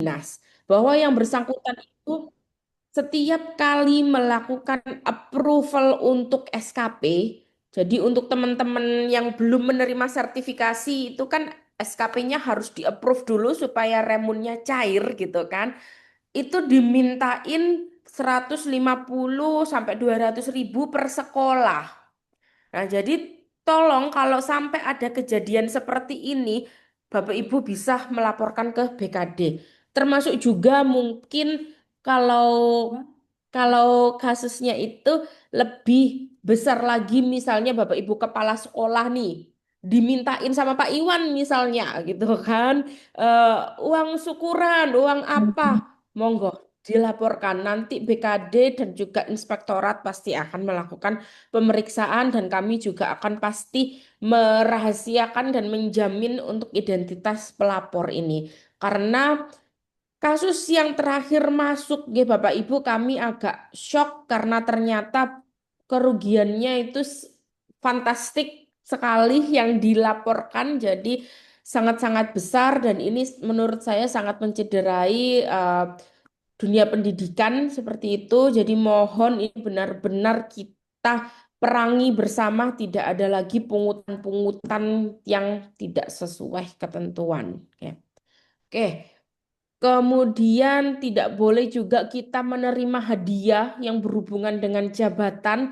dinas bahwa yang bersangkutan itu setiap kali melakukan approval untuk SKP, jadi untuk teman-teman yang belum menerima sertifikasi itu kan SKP-nya harus di-approve dulu supaya remunnya cair gitu kan. Itu dimintain 150 sampai 200 ribu per sekolah. Nah, jadi tolong kalau sampai ada kejadian seperti ini, Bapak Ibu bisa melaporkan ke BKD. Termasuk juga mungkin kalau kalau kasusnya itu lebih besar lagi, misalnya Bapak Ibu kepala sekolah nih, dimintain sama Pak Iwan misalnya gitu kan, eh, uang syukuran, uang apa, monggo dilaporkan. Nanti BKD dan juga inspektorat pasti akan melakukan pemeriksaan dan kami juga akan pasti merahasiakan dan menjamin untuk identitas pelapor ini. Karena kasus yang terakhir masuk, ya Bapak Ibu, kami agak shock karena ternyata kerugiannya itu fantastik sekali yang dilaporkan. Jadi sangat-sangat besar dan ini menurut saya sangat mencederai dunia pendidikan seperti itu. Jadi mohon ini benar-benar kita perangi bersama, tidak ada lagi pungutan-pungutan yang tidak sesuai ketentuan. Oke. Oke. Kemudian tidak boleh juga kita menerima hadiah yang berhubungan dengan jabatan,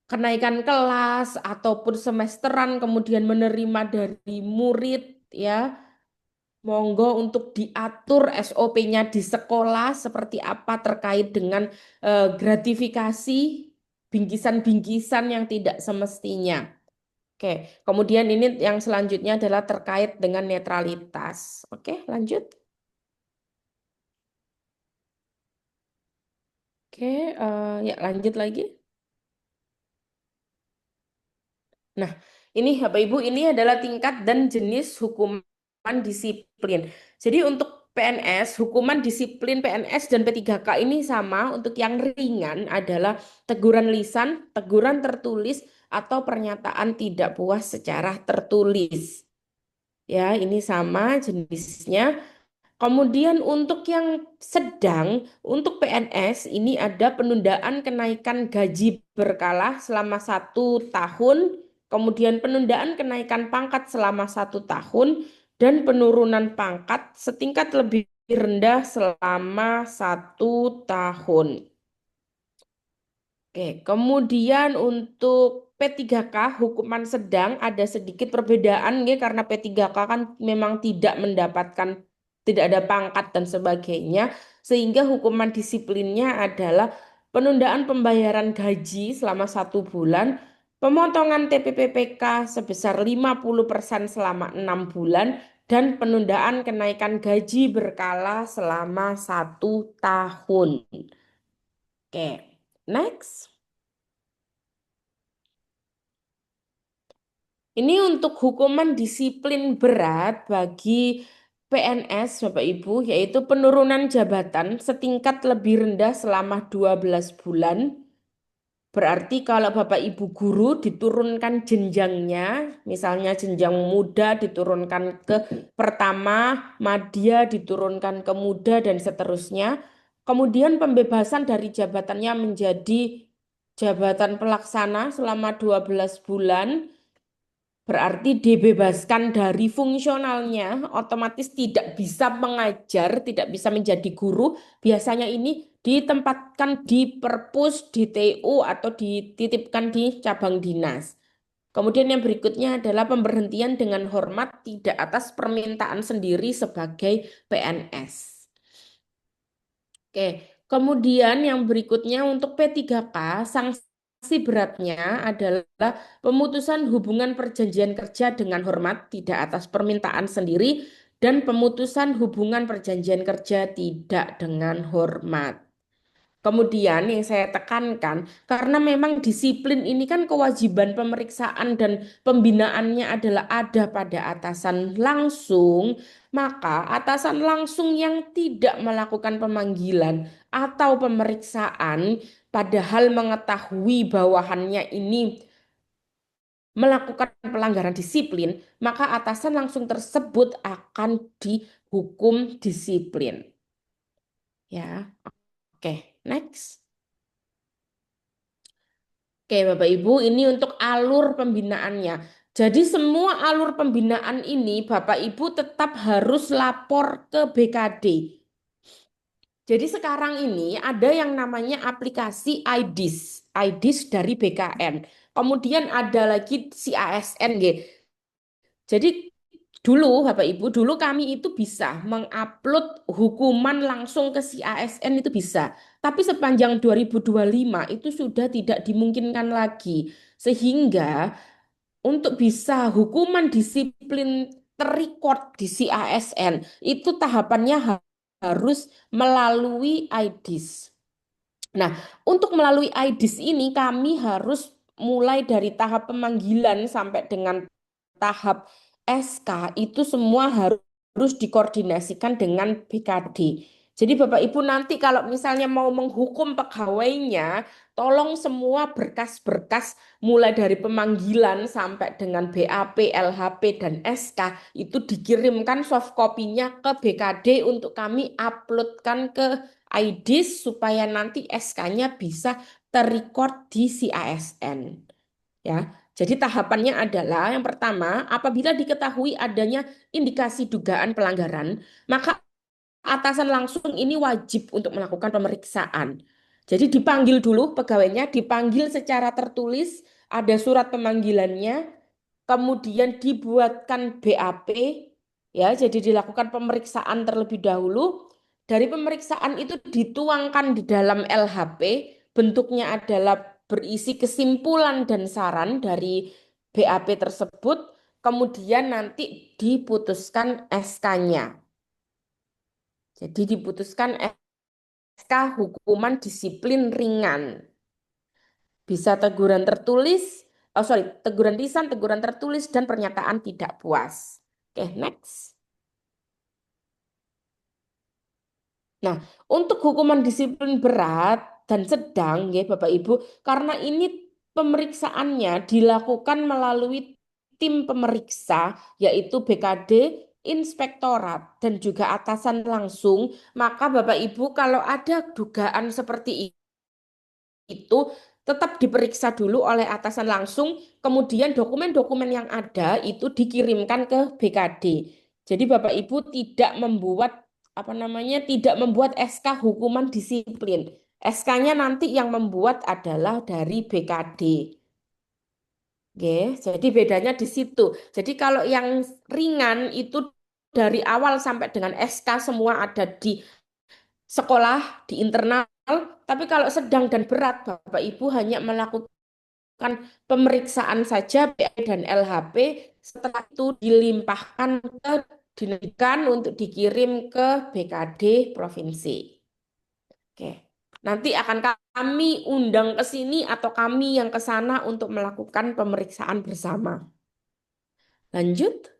kenaikan kelas ataupun semesteran, kemudian menerima dari murid ya. Monggo untuk diatur SOP-nya di sekolah seperti apa terkait dengan gratifikasi, bingkisan-bingkisan yang tidak semestinya. Oke, kemudian ini yang selanjutnya adalah terkait dengan netralitas. Oke, lanjut. Oke, ya lanjut lagi. Nah, ini Bapak Ibu, ini adalah tingkat dan jenis hukuman disiplin. Jadi untuk PNS, hukuman disiplin PNS dan P3K ini sama. Untuk yang ringan adalah teguran lisan, teguran tertulis, atau pernyataan tidak puas secara tertulis. Ya, ini sama jenisnya. Kemudian untuk yang sedang, untuk PNS ini ada penundaan kenaikan gaji berkala selama 1 tahun, kemudian penundaan kenaikan pangkat selama 1 tahun, dan penurunan pangkat setingkat lebih rendah selama 1 tahun. Oke, kemudian untuk P3K hukuman sedang ada sedikit perbedaan ya karena P3K kan memang tidak mendapatkan, tidak ada pangkat dan sebagainya, sehingga hukuman disiplinnya adalah penundaan pembayaran gaji selama 1 bulan, pemotongan TPPPK sebesar 50% selama 6 bulan, dan penundaan kenaikan gaji berkala selama 1 tahun. Oke, next. Ini untuk hukuman disiplin berat bagi PNS, Bapak Ibu, yaitu penurunan jabatan setingkat lebih rendah selama 12 bulan. Berarti kalau Bapak Ibu guru diturunkan jenjangnya, misalnya jenjang muda diturunkan ke pertama, madya diturunkan ke muda, dan seterusnya. Kemudian pembebasan dari jabatannya menjadi jabatan pelaksana selama 12 bulan. Berarti dibebaskan dari fungsionalnya, otomatis tidak bisa mengajar, tidak bisa menjadi guru. Biasanya ini ditempatkan di perpus, di TU, atau dititipkan di cabang dinas. Kemudian yang berikutnya adalah pemberhentian dengan hormat tidak atas permintaan sendiri sebagai PNS. Oke, kemudian yang berikutnya untuk P3K, sanksi beratnya adalah pemutusan hubungan perjanjian kerja dengan hormat tidak atas permintaan sendiri dan pemutusan hubungan perjanjian kerja tidak dengan hormat. Kemudian yang saya tekankan, karena memang disiplin ini kan kewajiban pemeriksaan dan pembinaannya adalah ada pada atasan langsung, maka atasan langsung yang tidak melakukan pemanggilan atau pemeriksaan, padahal mengetahui bawahannya ini melakukan pelanggaran disiplin, maka atasan langsung tersebut akan hukum disiplin. Ya, oke, next. Oke, Bapak Ibu, ini untuk alur pembinaannya. Jadi semua alur pembinaan ini Bapak Ibu tetap harus lapor ke BKD. Jadi sekarang ini ada yang namanya aplikasi IDIS, IDIS dari BKN. Kemudian ada lagi si ASN, gitu. Jadi dulu Bapak Ibu, dulu kami itu bisa mengupload hukuman langsung ke si ASN itu bisa. Tapi sepanjang 2025 itu sudah tidak dimungkinkan lagi. Sehingga untuk bisa hukuman disiplin terrecord di si ASN itu tahapannya harus melalui IDIS. Nah, untuk melalui IDIS ini kami harus mulai dari tahap pemanggilan sampai dengan tahap SK itu semua harus dikoordinasikan dengan BKD. Jadi Bapak Ibu nanti kalau misalnya mau menghukum pegawainya, tolong semua berkas-berkas mulai dari pemanggilan sampai dengan BAP, LHP, dan SK itu dikirimkan soft copy-nya ke BKD untuk kami uploadkan ke IDIS supaya nanti SK-nya bisa terrecord di si ASN. Ya, jadi tahapannya adalah yang pertama, apabila diketahui adanya indikasi dugaan pelanggaran, maka atasan langsung ini wajib untuk melakukan pemeriksaan. Jadi dipanggil dulu pegawainya, dipanggil secara tertulis, ada surat pemanggilannya, kemudian dibuatkan BAP, ya, jadi dilakukan pemeriksaan terlebih dahulu. Dari pemeriksaan itu dituangkan di dalam LHP, bentuknya adalah berisi kesimpulan dan saran dari BAP tersebut, kemudian nanti diputuskan SK-nya. Jadi diputuskan SK hukuman disiplin ringan. Bisa teguran tertulis, oh sorry, teguran lisan, teguran tertulis, dan pernyataan tidak puas. Oke, next. Nah, untuk hukuman disiplin berat dan sedang, ya Bapak Ibu, karena ini pemeriksaannya dilakukan melalui tim pemeriksa, yaitu BKD, inspektorat, dan juga atasan langsung, maka Bapak Ibu kalau ada dugaan seperti itu tetap diperiksa dulu oleh atasan langsung, kemudian dokumen-dokumen yang ada itu dikirimkan ke BKD. Jadi Bapak Ibu tidak membuat apa namanya tidak membuat SK hukuman disiplin. SK-nya nanti yang membuat adalah dari BKD. Oke, jadi bedanya di situ. Jadi kalau yang ringan itu dari awal sampai dengan SK semua ada di sekolah, di internal. Tapi kalau sedang dan berat, Bapak Ibu hanya melakukan pemeriksaan saja PA dan LHP. Setelah itu dilimpahkan ke Dinas untuk dikirim ke BKD provinsi. Oke. Nanti akan kami undang ke sini atau kami yang ke sana untuk melakukan pemeriksaan bersama. Lanjut.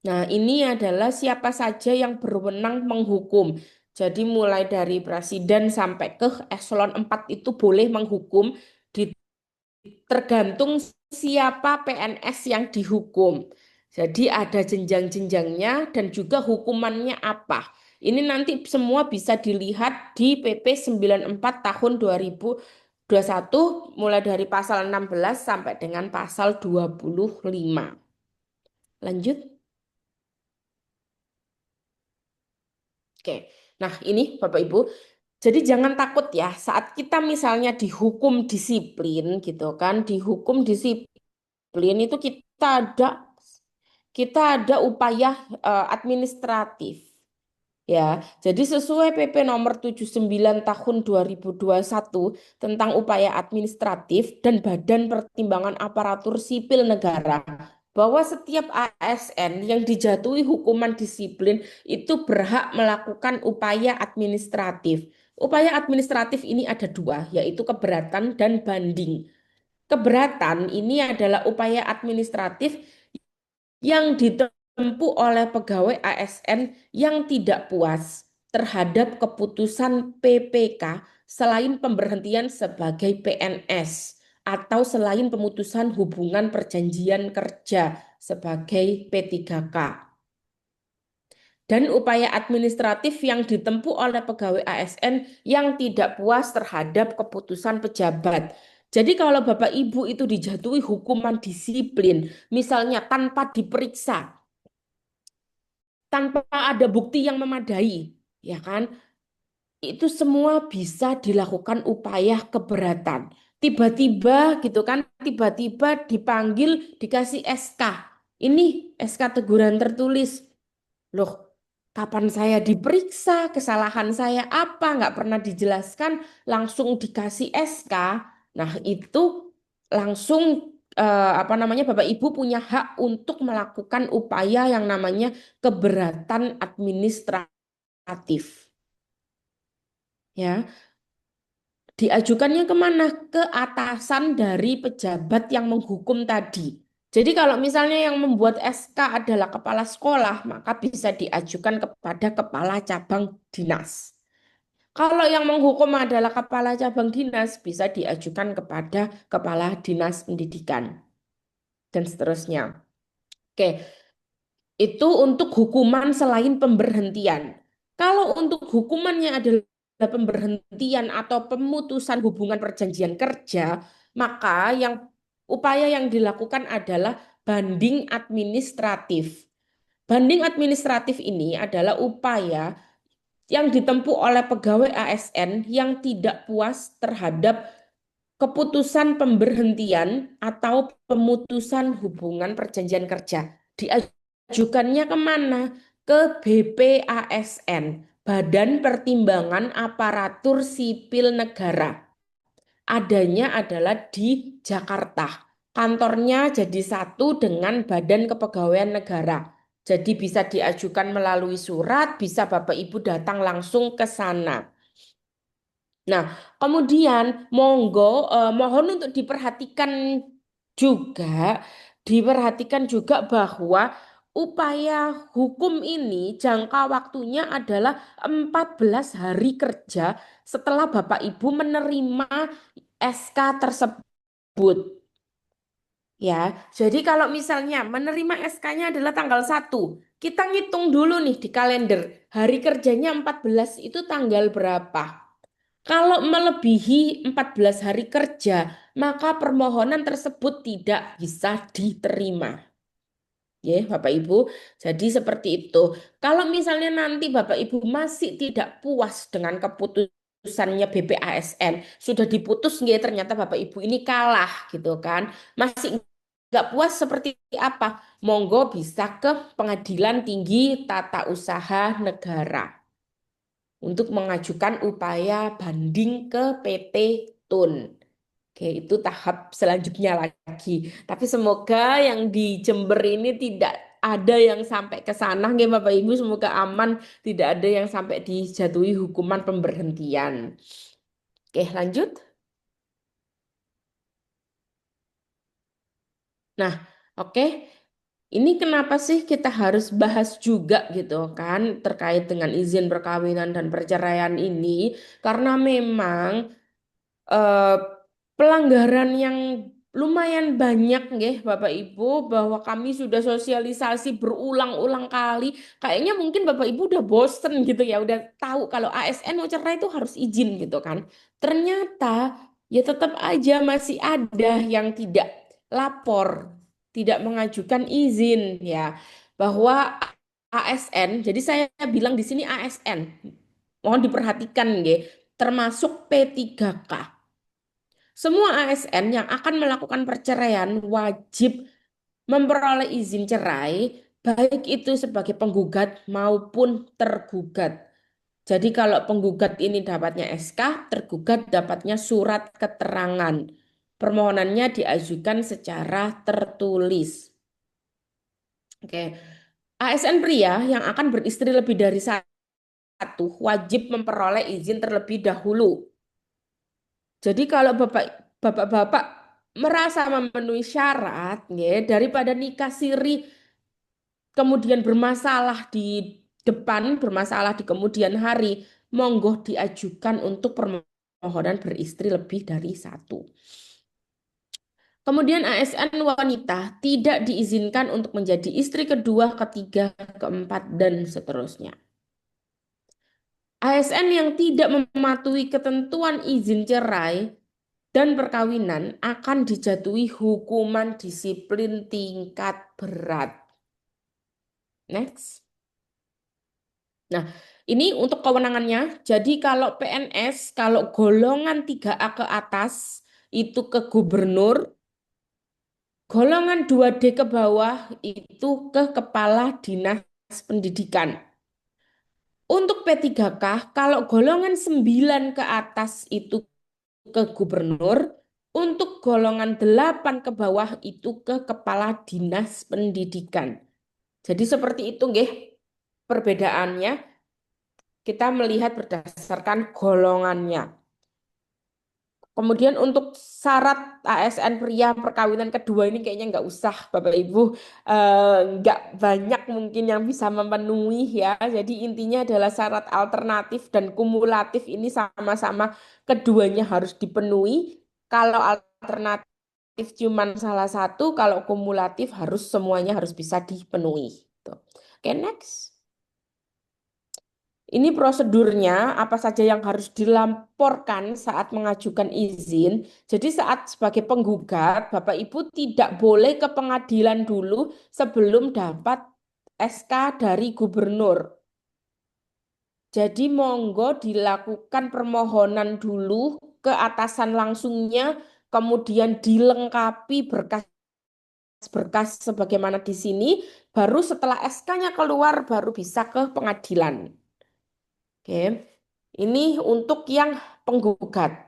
Nah, ini adalah siapa saja yang berwenang menghukum. Jadi mulai dari presiden sampai ke eselon 4 itu boleh menghukum, tergantung siapa PNS yang dihukum. Jadi ada jenjang-jenjangnya dan juga hukumannya apa. Ini nanti semua bisa dilihat di PP 94 tahun 2021 mulai dari pasal 16 sampai dengan pasal 25. Lanjut. Oke. Nah, ini Bapak Ibu. Jadi jangan takut ya saat kita misalnya dihukum disiplin gitu kan, dihukum disiplin itu kita ada upaya administratif. Ya, jadi sesuai PP nomor 79 tahun 2021 tentang upaya administratif dan Badan Pertimbangan Aparatur Sipil Negara bahwa setiap ASN yang dijatuhi hukuman disiplin itu berhak melakukan upaya administratif. Upaya administratif ini ada dua, yaitu keberatan dan banding. Keberatan ini adalah upaya administratif yang ditempuh oleh pegawai ASN yang tidak puas terhadap keputusan PPK selain pemberhentian sebagai PNS atau selain pemutusan hubungan perjanjian kerja sebagai P3K. Dan upaya administratif yang ditempuh oleh pegawai ASN yang tidak puas terhadap keputusan pejabat. Jadi kalau Bapak Ibu itu dijatuhi hukuman disiplin, misalnya tanpa diperiksa, tanpa ada bukti yang memadai, ya kan? Itu semua bisa dilakukan upaya keberatan. Tiba-tiba gitu kan, tiba-tiba dipanggil dikasih SK. Ini SK teguran tertulis. Loh, kapan saya diperiksa, kesalahan saya apa, nggak pernah dijelaskan, langsung dikasih SK. Nah, itu langsung apa namanya, Bapak Ibu punya hak untuk melakukan upaya yang namanya keberatan administratif. Ya, diajukannya kemana? Ke atasan dari pejabat yang menghukum tadi. Jadi kalau misalnya yang membuat SK adalah kepala sekolah, maka bisa diajukan kepada kepala cabang dinas. Kalau yang menghukum adalah kepala cabang dinas, bisa diajukan kepada kepala dinas pendidikan dan seterusnya. Oke, itu untuk hukuman selain pemberhentian. Kalau untuk hukumannya adalah pemberhentian atau pemutusan hubungan perjanjian kerja, maka upaya yang dilakukan adalah banding administratif. Banding administratif ini adalah upaya yang ditempuh oleh pegawai ASN yang tidak puas terhadap keputusan pemberhentian atau pemutusan hubungan perjanjian kerja. Diajukannya kemana? Ke BPASN, Badan Pertimbangan Aparatur Sipil Negara. Adanya adalah di Jakarta. Kantornya jadi satu dengan Badan Kepegawaian Negara. Jadi bisa diajukan melalui surat, bisa Bapak Ibu datang langsung ke sana. Nah, kemudian mohon untuk juga juga bahwa upaya hukum ini jangka waktunya adalah 14 hari kerja setelah Bapak Ibu menerima SK tersebut. Ya, jadi kalau misalnya menerima SK-nya adalah tanggal 1, kita ngitung dulu nih di kalender. Hari kerjanya 14 itu tanggal berapa? Kalau melebihi 14 hari kerja, maka permohonan tersebut tidak bisa diterima. Ya, Bapak Ibu. Jadi seperti itu. Kalau misalnya nanti Bapak Ibu masih tidak puas dengan keputusannya BPASN, sudah diputus nggak ternyata Bapak Ibu ini kalah gitu kan. Masih nggak puas seperti apa? Monggo bisa ke Pengadilan Tinggi Tata Usaha Negara untuk mengajukan upaya banding ke PT Tun. Oke, itu tahap selanjutnya lagi. Tapi semoga yang di Jember ini tidak ada yang sampai ke sana, nggih Bapak Ibu. Semoga aman, tidak ada yang sampai dijatuhi hukuman pemberhentian. Oke, lanjut. Nah, oke. Ini kenapa sih kita harus bahas juga gitu kan terkait dengan izin perkawinan dan perceraian ini? Karena memang eh, pelanggaran yang lumayan banyak nggih Bapak Ibu, bahwa kami sudah sosialisasi berulang-ulang kali. Kayaknya mungkin Bapak Ibu udah bosen gitu ya, udah tahu kalau ASN mau cerai itu harus izin gitu kan. Ternyata ya tetap aja masih ada yang tidak lapor, tidak mengajukan izin ya, bahwa ASN, jadi saya bilang di sini ASN, mohon diperhatikan nggih, termasuk P3K. Semua ASN yang akan melakukan perceraian wajib memperoleh izin cerai, baik itu sebagai penggugat maupun tergugat. Jadi kalau penggugat ini dapatnya SK, tergugat dapatnya surat keterangan. Permohonannya diajukan secara tertulis. Oke. ASN pria yang akan beristri lebih dari satu wajib memperoleh izin terlebih dahulu. Jadi kalau bapak-bapak merasa memenuhi syarat, ya, daripada nikah siri kemudian bermasalah di depan, bermasalah di kemudian hari, monggo diajukan untuk permohonan beristri lebih dari satu. Kemudian ASN wanita tidak diizinkan untuk menjadi istri kedua, ketiga, keempat, dan seterusnya. ASN yang tidak mematuhi ketentuan izin cerai dan perkawinan akan dijatuhi hukuman disiplin tingkat berat. Next. Nah, ini untuk kewenangannya. Jadi kalau PNS, kalau golongan 3A ke atas itu ke gubernur, golongan 2D ke bawah itu ke kepala dinas pendidikan. Untuk P3K, kalau golongan 9 ke atas itu ke gubernur, untuk golongan 8 ke bawah itu ke kepala dinas pendidikan. Jadi seperti itu nggih perbedaannya. Kita melihat berdasarkan golongannya. Kemudian untuk syarat ASN pria perkawinan kedua ini kayaknya nggak usah Bapak Ibu. Nggak banyak mungkin yang bisa memenuhi ya. Jadi intinya adalah syarat alternatif dan kumulatif ini sama-sama keduanya harus dipenuhi. Kalau alternatif cuma salah satu, kalau kumulatif harus semuanya harus bisa dipenuhi. Tuh. Oke, next. Ini prosedurnya apa saja yang harus dilaporkan saat mengajukan izin. Jadi saat sebagai penggugat, Bapak Ibu tidak boleh ke pengadilan dulu sebelum dapat SK dari gubernur. Jadi monggo dilakukan permohonan dulu ke atasan langsungnya, kemudian dilengkapi berkas-berkas sebagaimana di sini, baru setelah SK-nya keluar baru bisa ke pengadilan. Oke. Ini untuk yang penggugat.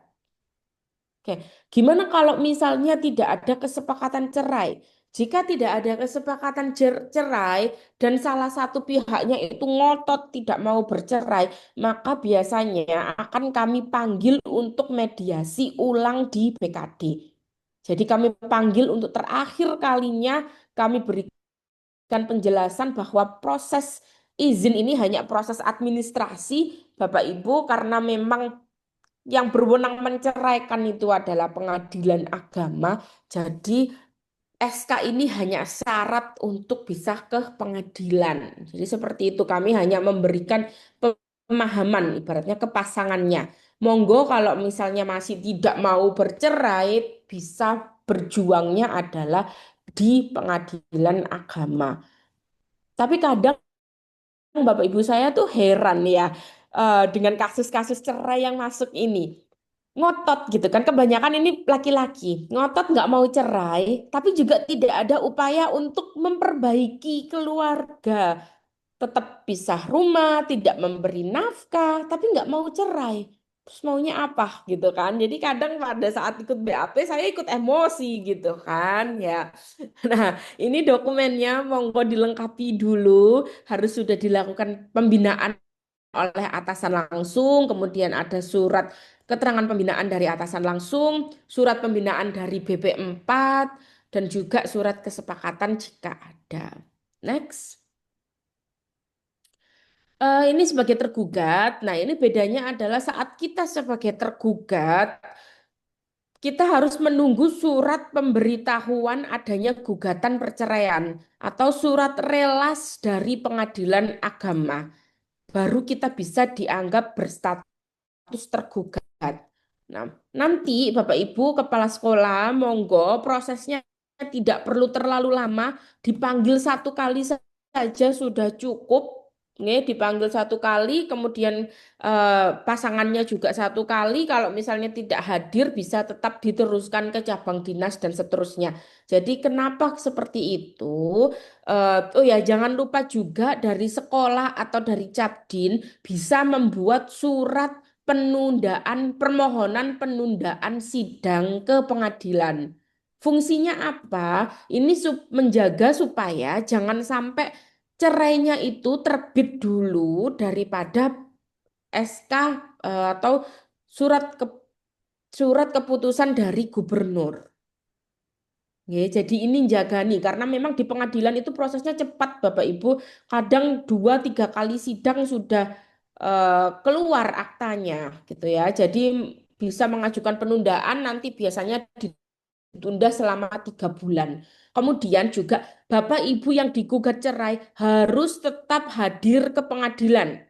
Oke, gimana kalau misalnya tidak ada kesepakatan cerai? Jika tidak ada kesepakatan cerai dan salah satu pihaknya itu ngotot tidak mau bercerai, maka biasanya akan kami panggil untuk mediasi ulang di BKD. Jadi kami panggil untuk terakhir kalinya kami berikan penjelasan bahwa proses izin ini hanya proses administrasi, Bapak Ibu, karena memang yang berwenang menceraikan itu adalah pengadilan agama. Jadi SK ini hanya syarat untuk bisa ke pengadilan. Jadi seperti itu kami hanya memberikan pemahaman ibaratnya ke pasangannya. Monggo kalau misalnya masih tidak mau bercerai bisa berjuangnya adalah di pengadilan agama. Tapi kadang Bapak Ibu saya tuh heran ya dengan kasus-kasus cerai yang masuk ini ngotot gitu kan, kebanyakan ini laki-laki ngotot nggak mau cerai tapi juga tidak ada upaya untuk memperbaiki keluarga, tetap pisah rumah, tidak memberi nafkah tapi nggak mau cerai. Terus maunya apa gitu kan, jadi kadang pada saat ikut BAP saya ikut emosi gitu kan ya. Nah, ini dokumennya monggo dilengkapi dulu, harus sudah dilakukan pembinaan oleh atasan langsung, kemudian ada surat keterangan pembinaan dari atasan langsung, surat pembinaan dari BP4, dan juga surat kesepakatan jika ada. Next. Ini sebagai tergugat. Nah, ini bedanya adalah saat kita sebagai tergugat, kita harus menunggu surat pemberitahuan adanya gugatan perceraian atau surat relas dari pengadilan agama. Baru kita bisa dianggap berstatus tergugat. Nah, nanti Bapak Ibu kepala sekolah, monggo prosesnya tidak perlu terlalu lama, dipanggil satu kali saja sudah cukup. Nih, dipanggil satu kali, kemudian pasangannya juga satu kali. Kalau misalnya tidak hadir, bisa tetap diteruskan ke cabang dinas dan seterusnya. Jadi, kenapa seperti itu? Oh ya, jangan lupa juga dari sekolah atau dari Capdin bisa membuat surat penundaan, permohonan penundaan sidang ke pengadilan. Fungsinya apa? Ini menjaga supaya jangan sampai cerainya itu terbit dulu daripada SK atau surat surat keputusan dari gubernur. Ya, jadi ini jaga nih karena memang di pengadilan itu prosesnya cepat Bapak Ibu. Kadang 2-3 kali sidang sudah keluar aktanya gitu ya. Jadi bisa mengajukan penundaan nanti biasanya ditunda selama 3 bulan. Kemudian juga Bapak Ibu yang digugat cerai harus tetap hadir ke pengadilan.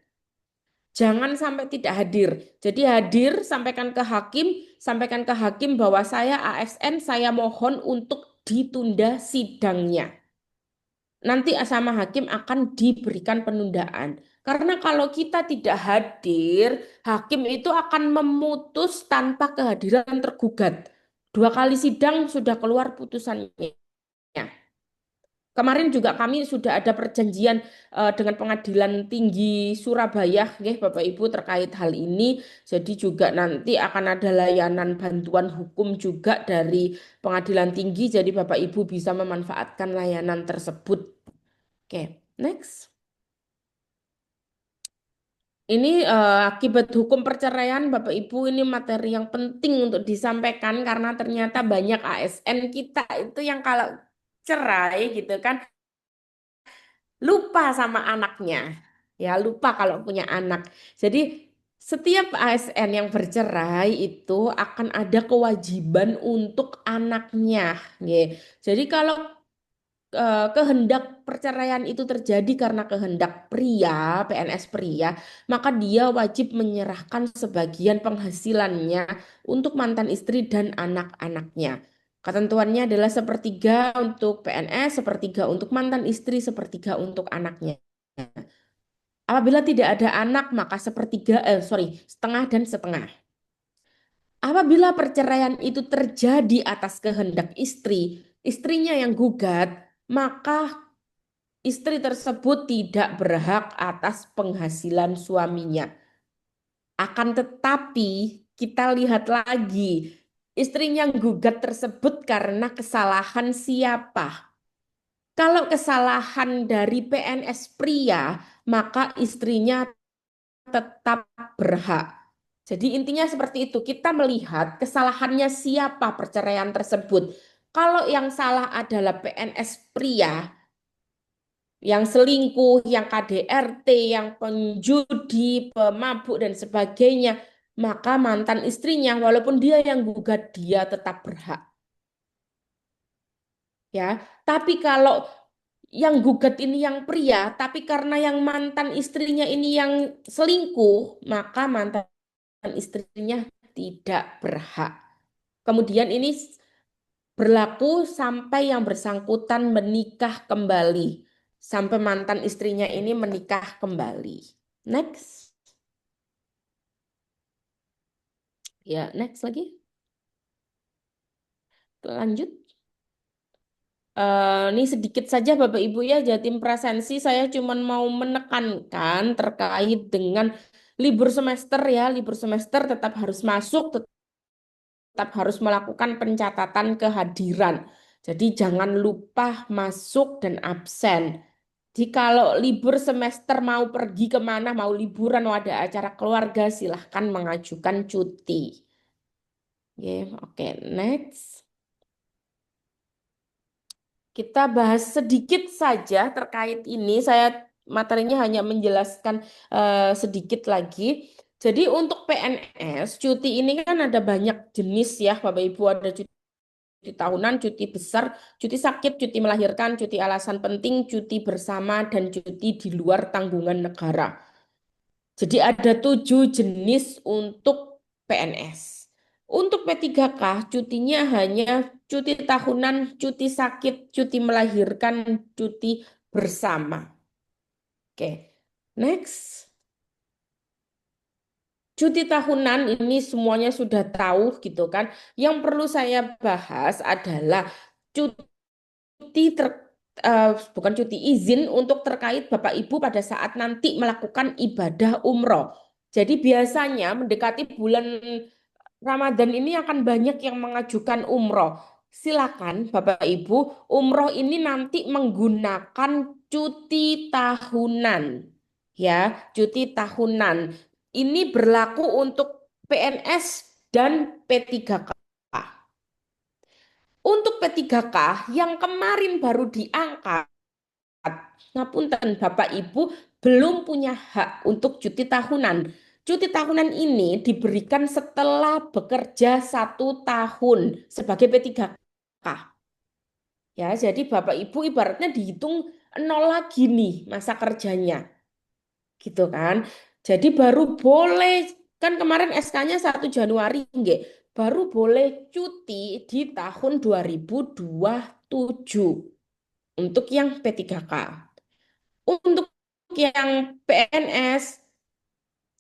Jangan sampai tidak hadir. Jadi hadir, sampaikan ke hakim bahwa saya ASN, saya mohon untuk ditunda sidangnya. Nanti sama hakim akan diberikan penundaan. Karena kalau kita tidak hadir, hakim itu akan memutus tanpa kehadiran tergugat. 2 kali sidang sudah keluar putusannya. Kemarin juga kami sudah ada perjanjian dengan Pengadilan Tinggi Surabaya, nggih, Bapak Ibu terkait hal ini. Jadi juga nanti akan ada layanan bantuan hukum juga dari Pengadilan Tinggi. Jadi Bapak Ibu bisa memanfaatkan layanan tersebut. Oke, next. Ini akibat hukum perceraian, Bapak Ibu, ini materi yang penting untuk disampaikan karena ternyata banyak ASN kita itu yang kalau cerai gitu kan lupa sama anaknya. Ya, lupa kalau punya anak. Jadi setiap ASN yang bercerai itu akan ada kewajiban untuk anaknya. Ya. Jadi kalau kehendak perceraian itu terjadi karena kehendak pria, PNS pria, maka dia wajib menyerahkan sebagian penghasilannya untuk mantan istri dan anak-anaknya. Ketentuannya adalah sepertiga untuk PNS, sepertiga untuk mantan istri, sepertiga untuk anaknya. Apabila tidak ada anak, maka setengah dan setengah. Apabila perceraian itu terjadi atas kehendak istri, istrinya yang gugat, maka istri tersebut tidak berhak atas penghasilan suaminya. Akan tetapi, kita lihat lagi, istrinya yang gugat tersebut karena kesalahan siapa? Kalau kesalahan dari PNS pria, maka istrinya tetap berhak. Jadi intinya seperti itu. Kita melihat kesalahannya siapa perceraian tersebut. Kalau yang salah adalah PNS pria, yang selingkuh, yang KDRT, yang penjudi, pemabuk dan sebagainya, maka mantan istrinya walaupun dia yang gugat dia tetap berhak. Ya, tapi kalau yang gugat ini yang pria, tapi karena yang mantan istrinya ini yang selingkuh, maka mantan istrinya tidak berhak. Kemudian ini berlaku sampai yang bersangkutan menikah kembali. Sampai mantan istrinya ini menikah kembali. Next. Ya, next lagi. Lanjut. Ini sedikit saja Bapak Ibu ya, Jatim Prasensi saya cuma mau menekankan terkait dengan libur semester ya. Libur semester tetap harus masuk, tetap harus melakukan pencatatan kehadiran. Jadi jangan lupa masuk dan absen. Jadi kalau libur semester mau pergi kemana, mau liburan, mau ada acara keluarga, silahkan mengajukan cuti. Oke, next. Kita bahas sedikit saja terkait ini. Saya materinya hanya menjelaskan sedikit lagi. Jadi untuk PNS, cuti ini kan ada banyak jenis ya, Bapak Ibu. Ada cuti tahunan, cuti besar, cuti sakit, cuti melahirkan, cuti alasan penting, cuti bersama, dan cuti di luar tanggungan negara. Jadi ada 7 jenis untuk PNS. Untuk P3K, cutinya hanya cuti tahunan, cuti sakit, cuti melahirkan, cuti bersama. Oke, next. Cuti tahunan ini semuanya sudah tahu gitu kan. Yang perlu saya bahas adalah cuti bukan cuti izin untuk terkait Bapak Ibu pada saat nanti melakukan ibadah umroh. Jadi biasanya mendekati bulan Ramadan ini akan banyak yang mengajukan umroh. Silakan Bapak Ibu, umroh ini nanti menggunakan cuti tahunan. Ya, cuti tahunan. Ini berlaku untuk PNS dan P3K. Untuk P3K yang kemarin baru diangkat, ngapunten Bapak Ibu belum punya hak untuk cuti tahunan. Cuti tahunan ini diberikan setelah bekerja 1 tahun sebagai P3K. Ya, jadi Bapak Ibu ibaratnya dihitung nol lagi nih masa kerjanya, gitu kan. Jadi baru boleh, kan kemarin SK-nya 1 Januari, nggih, baru boleh cuti di tahun 2027 untuk yang P3K. Untuk yang PNS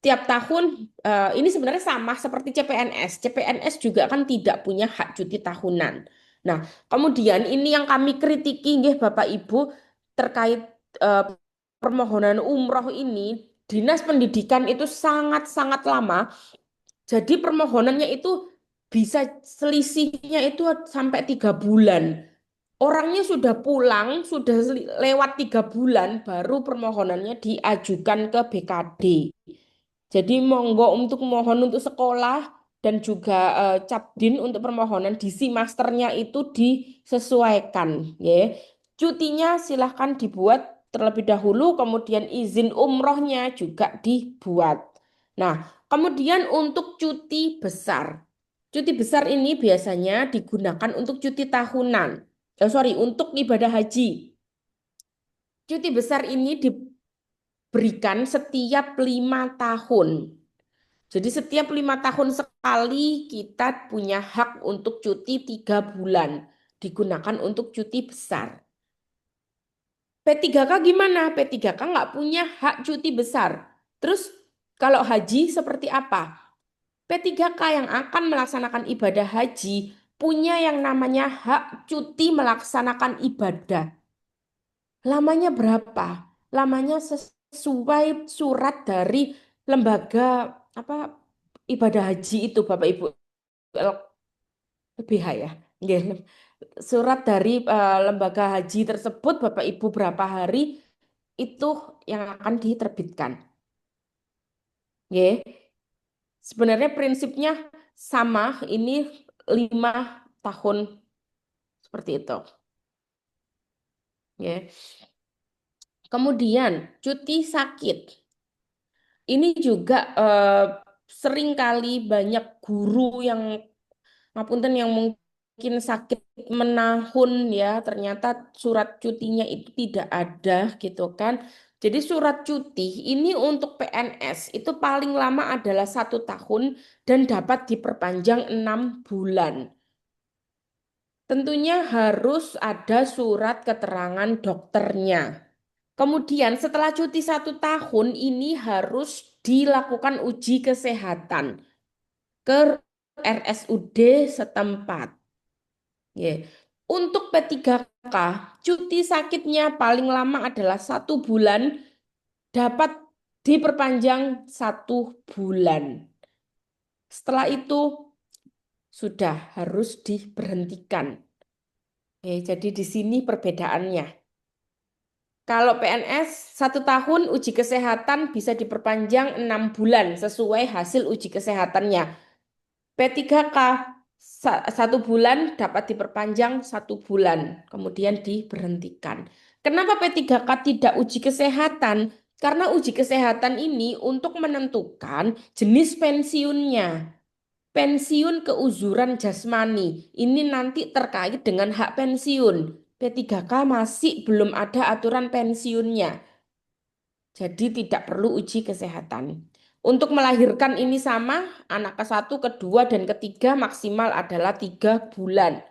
tiap tahun ini sebenarnya sama seperti CPNS. CPNS juga kan tidak punya hak cuti tahunan. Nah, kemudian ini yang kami kritiki nggih Bapak Ibu terkait eh, permohonan umroh ini, Dinas Pendidikan itu sangat-sangat lama. Jadi permohonannya itu bisa selisihnya itu sampai 3 bulan. Orangnya sudah pulang, sudah lewat 3 bulan, baru permohonannya diajukan ke BKD. Jadi monggo untuk mohon untuk sekolah dan juga Capdin untuk permohonan DC masternya itu disesuaikan, ya. Cutinya silahkan dibuat terlebih dahulu, kemudian izin umrohnya juga dibuat. Nah, kemudian untuk cuti besar. Cuti besar ini biasanya digunakan untuk cuti tahunan. Sorry, untuk ibadah haji. Cuti besar ini diberikan setiap 5 tahun. Jadi setiap 5 tahun sekali kita punya hak untuk cuti 3 bulan. Digunakan untuk cuti besar. P3K gimana? P3K nggak punya hak cuti besar. Terus kalau haji seperti apa? P3K yang akan melaksanakan ibadah haji punya yang namanya hak cuti melaksanakan ibadah. Lamanya berapa? Lamanya sesuai surat dari lembaga apa ibadah haji itu Bapak Ibu LBH ya. Nggih, surat dari lembaga haji tersebut Bapak Ibu berapa hari itu yang akan diterbitkan. Nggih. Sebenarnya prinsipnya sama, ini 5 tahun seperti itu. Nggih. Kemudian cuti sakit. Ini juga seringkali banyak guru yang ngapunten yang mungkin sakit menahun ya, ternyata surat cutinya itu tidak ada gitu kan. Jadi surat cuti ini untuk PNS itu paling lama adalah 1 tahun dan dapat diperpanjang 6 bulan. Tentunya harus ada surat keterangan dokternya. Kemudian setelah cuti 1 tahun ini harus dilakukan uji kesehatan ke RSUD setempat. Ya. Untuk P3K, cuti sakitnya paling lama adalah 1 bulan, dapat diperpanjang 1 bulan. Setelah itu sudah harus diberhentikan. Jadi di sini perbedaannya. Kalau PNS 1 tahun uji kesehatan bisa diperpanjang 6 bulan sesuai hasil uji kesehatannya. P3K 1 bulan dapat diperpanjang 1 bulan, kemudian diberhentikan. Kenapa P3K tidak uji kesehatan? Karena uji kesehatan ini untuk menentukan jenis pensiunnya. Pensiun keuzuran jasmani. Ini nanti terkait dengan hak pensiun. P3K masih belum ada aturan pensiunnya. Jadi tidak perlu uji kesehatan. Untuk melahirkan ini sama, anak ke 1, kedua, dan ketiga maksimal adalah 3 bulan.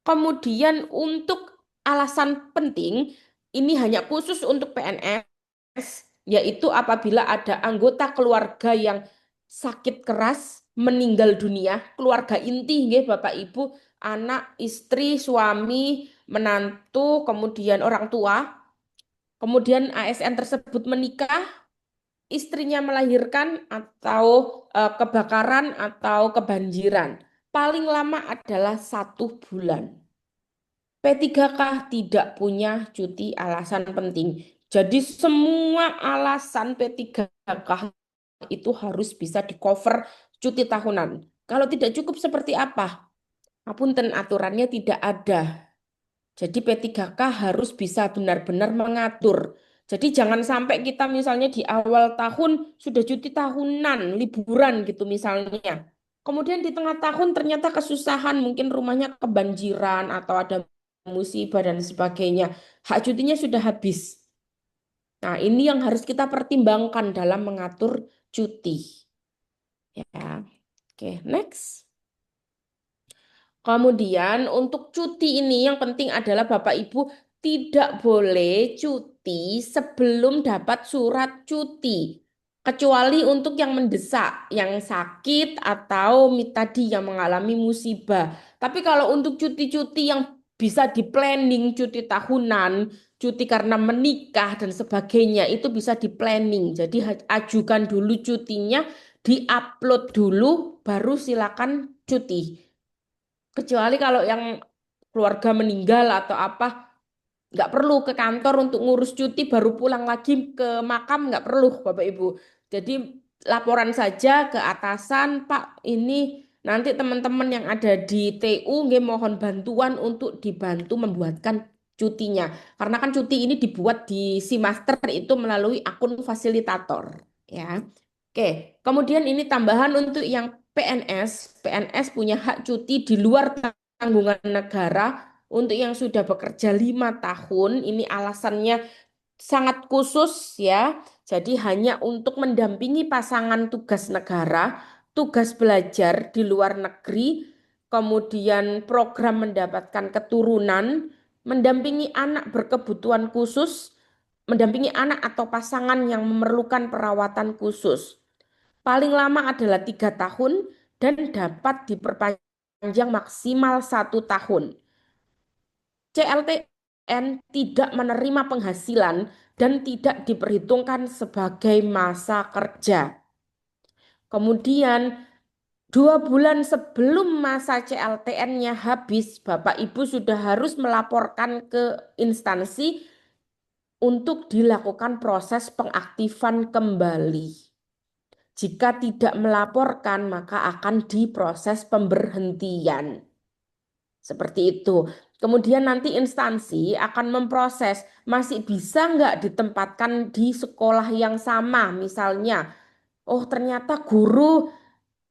Kemudian untuk alasan penting, ini hanya khusus untuk PNS, yaitu apabila ada anggota keluarga yang sakit keras, meninggal dunia, keluarga inti, nggih, Bapak Ibu, anak, istri, suami, menantu, kemudian orang tua, kemudian ASN tersebut menikah, istrinya melahirkan atau kebakaran atau kebanjiran. Paling lama adalah 1 bulan. P3K tidak punya cuti alasan penting. Jadi semua alasan P3K itu harus bisa di-cover cuti tahunan. Kalau tidak cukup seperti apa? Apunten aturannya tidak ada. Jadi P3K harus bisa benar-benar mengatur. Jadi jangan sampai kita misalnya di awal tahun sudah cuti tahunan, liburan gitu misalnya. Kemudian di tengah tahun ternyata kesusahan, mungkin rumahnya kebanjiran atau ada musibah dan sebagainya. Hak cutinya sudah habis. Nah, ini yang harus kita pertimbangkan dalam mengatur cuti. Ya, oke, next. Kemudian untuk cuti ini yang penting adalah Bapak Ibu tidak boleh cuti sebelum dapat surat cuti. Kecuali untuk yang mendesak, yang sakit atau tadi yang mengalami musibah. Tapi kalau untuk cuti-cuti yang bisa di planning, cuti tahunan, cuti karena menikah dan sebagainya, itu bisa di planning. Jadi ajukan dulu cutinya, diupload dulu, baru silakan cuti. Kecuali kalau yang keluarga meninggal atau apa, nggak perlu ke kantor untuk ngurus cuti, baru pulang lagi ke makam, nggak perlu, Bapak Ibu. Jadi laporan saja ke atasan, Pak, ini nanti teman-teman yang ada di TU nggih mohon bantuan untuk dibantu membuatkan cutinya. Karena kan cuti ini dibuat di si master itu melalui akun fasilitator, ya. Oke, kemudian ini tambahan untuk yang PNS. PNS punya hak cuti di luar tanggungan negara untuk yang sudah bekerja 5 tahun. Ini alasannya sangat khusus ya. Jadi hanya untuk mendampingi pasangan tugas negara, tugas belajar di luar negeri, kemudian program mendapatkan keturunan, mendampingi anak berkebutuhan khusus, mendampingi anak atau pasangan yang memerlukan perawatan khusus. Paling lama adalah 3 tahun dan dapat diperpanjang maksimal 1 tahun. CLTN tidak menerima penghasilan dan tidak diperhitungkan sebagai masa kerja. Kemudian 2 bulan sebelum masa CLTN-nya habis, Bapak Ibu sudah harus melaporkan ke instansi untuk dilakukan proses pengaktifan kembali. Jika tidak melaporkan, maka akan diproses pemberhentian. Seperti itu. Kemudian nanti instansi akan memproses, masih bisa nggak ditempatkan di sekolah yang sama. Misalnya, oh ternyata guru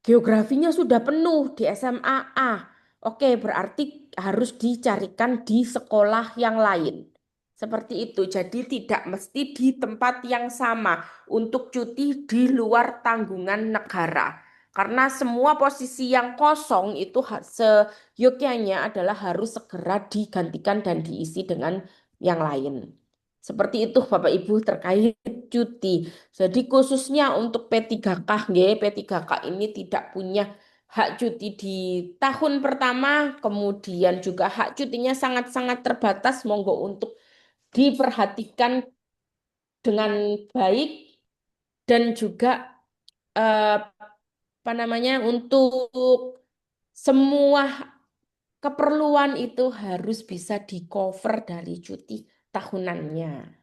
geografinya sudah penuh di SMA A. Oke, berarti harus dicarikan di sekolah yang lain. Seperti itu. Jadi tidak mesti di tempat yang sama untuk cuti di luar tanggungan negara. Karena semua posisi yang kosong itu seyogyanya adalah harus segera digantikan dan diisi dengan yang lain. Seperti itu Bapak Ibu terkait cuti. Jadi khususnya untuk P3K, nggih, P3K ini tidak punya hak cuti di tahun pertama, kemudian juga hak cutinya sangat-sangat terbatas. Monggo untuk diperhatikan dengan baik dan juga apa namanya untuk semua keperluan itu harus bisa di cover dari cuti tahunannya.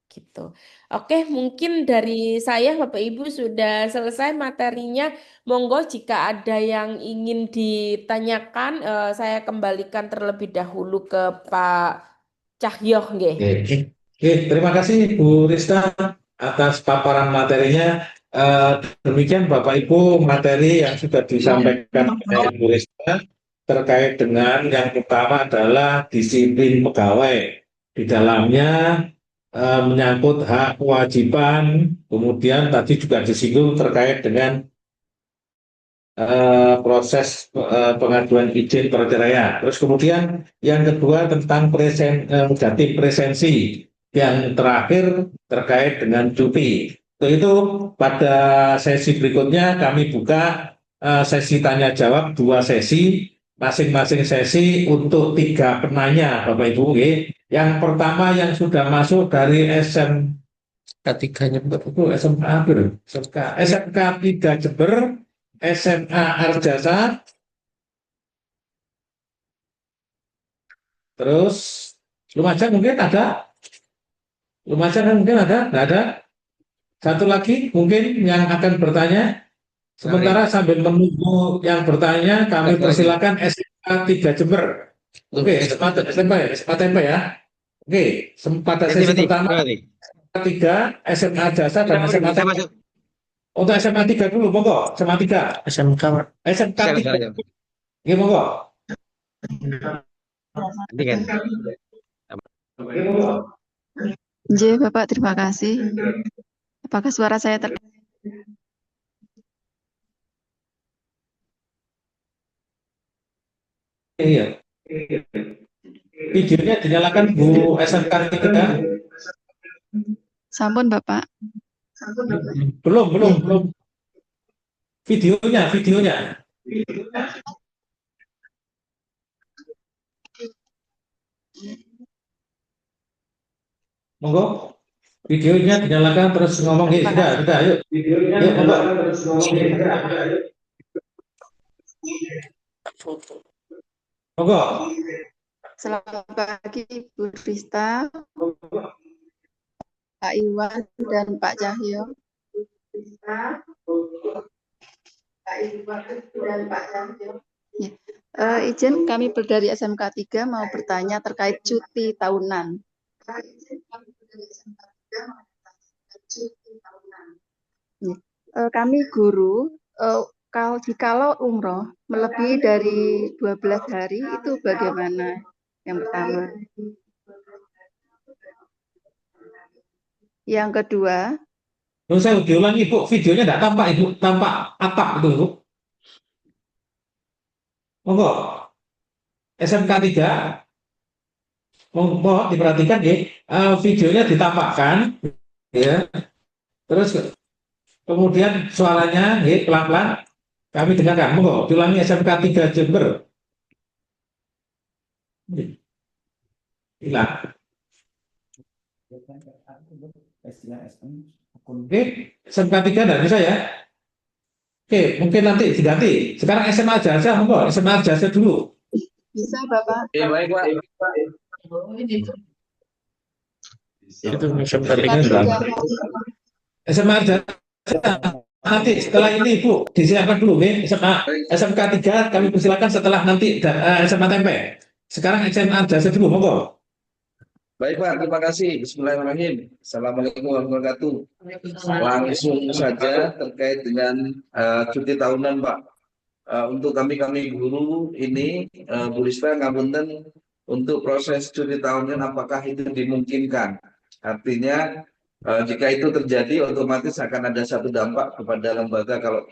Gitu. Oke, mungkin dari saya Bapak Ibu sudah selesai materinya. Monggo jika ada yang ingin ditanyakan, saya kembalikan terlebih dahulu ke Pak Cahyo, nggih. Oke, oke, terima kasih Bu Rista atas paparan materinya. Eh, Demikian Bapak Ibu materi yang sudah disampaikan oleh Bu Rista terkait dengan yang utama adalah disiplin pegawai. Di dalamnya menyangkut hak kewajiban, kemudian tadi juga disinggung terkait dengan proses pengajuan izin perceraian. Terus kemudian yang kedua tentang jatim presensi. Yang terakhir terkait dengan cuti. Untuk itu pada sesi berikutnya kami buka sesi tanya jawab 2 sesi, masing-masing sesi untuk 3 penanya, Bapak Ibu. Yang pertama yang sudah masuk dari SMK 3 Jember, itu SMK Akhir, SMK 3 Jember, SMA Arjasa, terus Lumajang mungkin ada, Lumajang kan mungkin ada, nggak ada. Satu lagi mungkin yang akan bertanya, sementara sambil menunggu yang bertanya, kami persilakan SMA 3 Jember. Oke, SMA ya, SMA Tempe ya. Oke, pada sesi pertama 3 SMA Jasa dan SMA Tempe. Untuk SMA 3 dulu, monggo. SMA 3. SMK SMK Share 3. saya. Oke, monggo. Nanti kan. Oke, monggo. J, Bapak, terima kasih. Apakah suara saya Iya. Videonya dinyalakan Bu SMK 3. sampun, Bapak? Belum. Videonya. Monggo. Videonya dinyalakan terus ngomong. Sudah, yuk. Yuk, monggo. Monggo. Selamat pagi, Bu Rista, Pak Iwan, dan Pak Cahyo. Ya. Izin kami dari SMK 3 mau bertanya terkait cuti tahunan. Ya. Kami guru, jikalau umroh melebihi dari 12 hari itu bagaimana? Yang pertama. Yang kedua, Saya diulangi, Bu. Videonya tidak tampak, Ibu. Tampak atap itu, Bu. Monggo. SMK 3. Mohon diperhatikan ya. Videonya ditampakkan, ya. Terus kemudian suaranya, ya, pelan-pelan kami dengarkan. Monggo, diulangi SMK 3 Jember. Hilang. Oke, SMK 3 dari saya. Oke, mungkin nanti diganti. Sekarang SMA Jasa, monggo, SMA Jasa dulu. bisa Bapak? Baik, Pak. itu SMK SMA Jasa nanti setelah ini Bu disiapkan dulu nih SMK 3 kami persilakan setelah nanti SMA Tempe. Sekarang SMA Jasa dulu, monggo. Baik, Pak. Terima kasih. Bismillahirrahmanirrahim. Assalamualaikum warahmatullahi wabarakatuh. Langsung saja terkait dengan cuti tahunan, Pak. Untuk kami guru ini, Bu Rista, ngapunten untuk proses cuti tahunan apakah itu dimungkinkan? Artinya jika itu terjadi otomatis akan ada satu dampak kepada lembaga kalau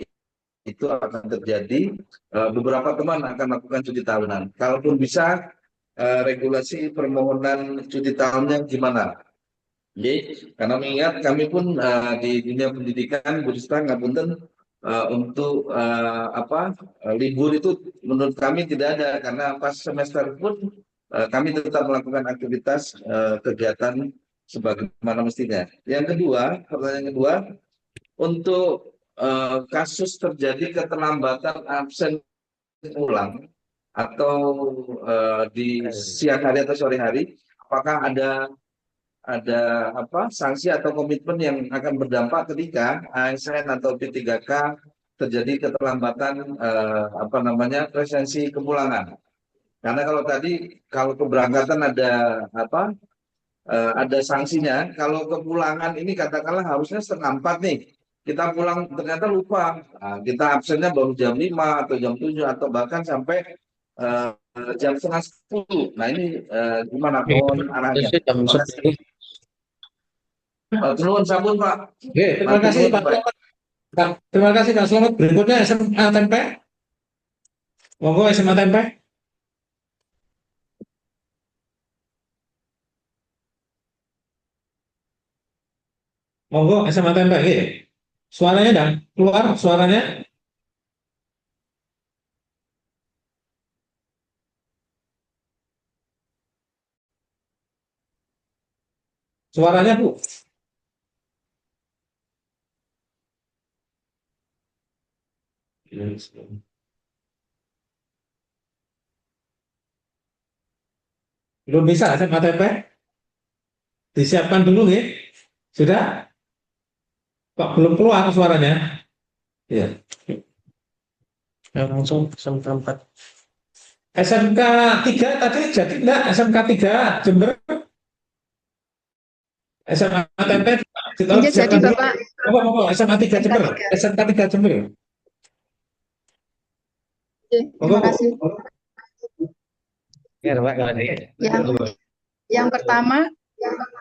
itu akan terjadi, beberapa teman akan melakukan cuti tahunan. Kalaupun bisa regulasi permohonan cuti tahunnya gimana? Jadi, karena mengingat kami pun di dunia pendidikan, Bu Rista, ngapunten untuk libur itu menurut kami tidak ada, karena pas semester pun kami tetap melakukan aktivitas kegiatan sebagaimana mestinya. Yang kedua, pertanyaan kedua, untuk kasus terjadi keterlambatan absen ulang atau di siang hari atau sore hari, apakah ada sanksi atau komitmen yang akan berdampak ketika ASN atau P3K terjadi keterlambatan presensi kepulangan. Karena kalau tadi kalau keberangkatan ada sanksinya, kalau kepulangan ini katakanlah harusnya setengah 4 nih. Kita pulang ternyata lupa. Nah, kita absennya baru jam 5 atau jam 7 atau bahkan sampai jam setengah 10. Nah, ini gimana pohon arahnya? Terus sambung, Pak. Oke, terima kasih Pak Selamat. Terima kasih Pak Selamat. Berikutnya SMA Tempe. Monggo SMA Tempe. Monggo SMA Tempe. Oke. Suaranya dan keluar suaranya. Suaranya, Bu. Belum bisa SMA Tempe. Disiapkan dulu ya. Sudah? Kok belum keluar suaranya? Ya. langsung SMK 4. SMK 3 tadi jadi enggak? SMK 3 Jember. SMA Tempe Iya jadi dulu. Bapak. SMA 3 SMK Jember. 3. SMK 3 Jember. Oke, terima kasih. Ya, Pak, kalau ada. Yang pertama,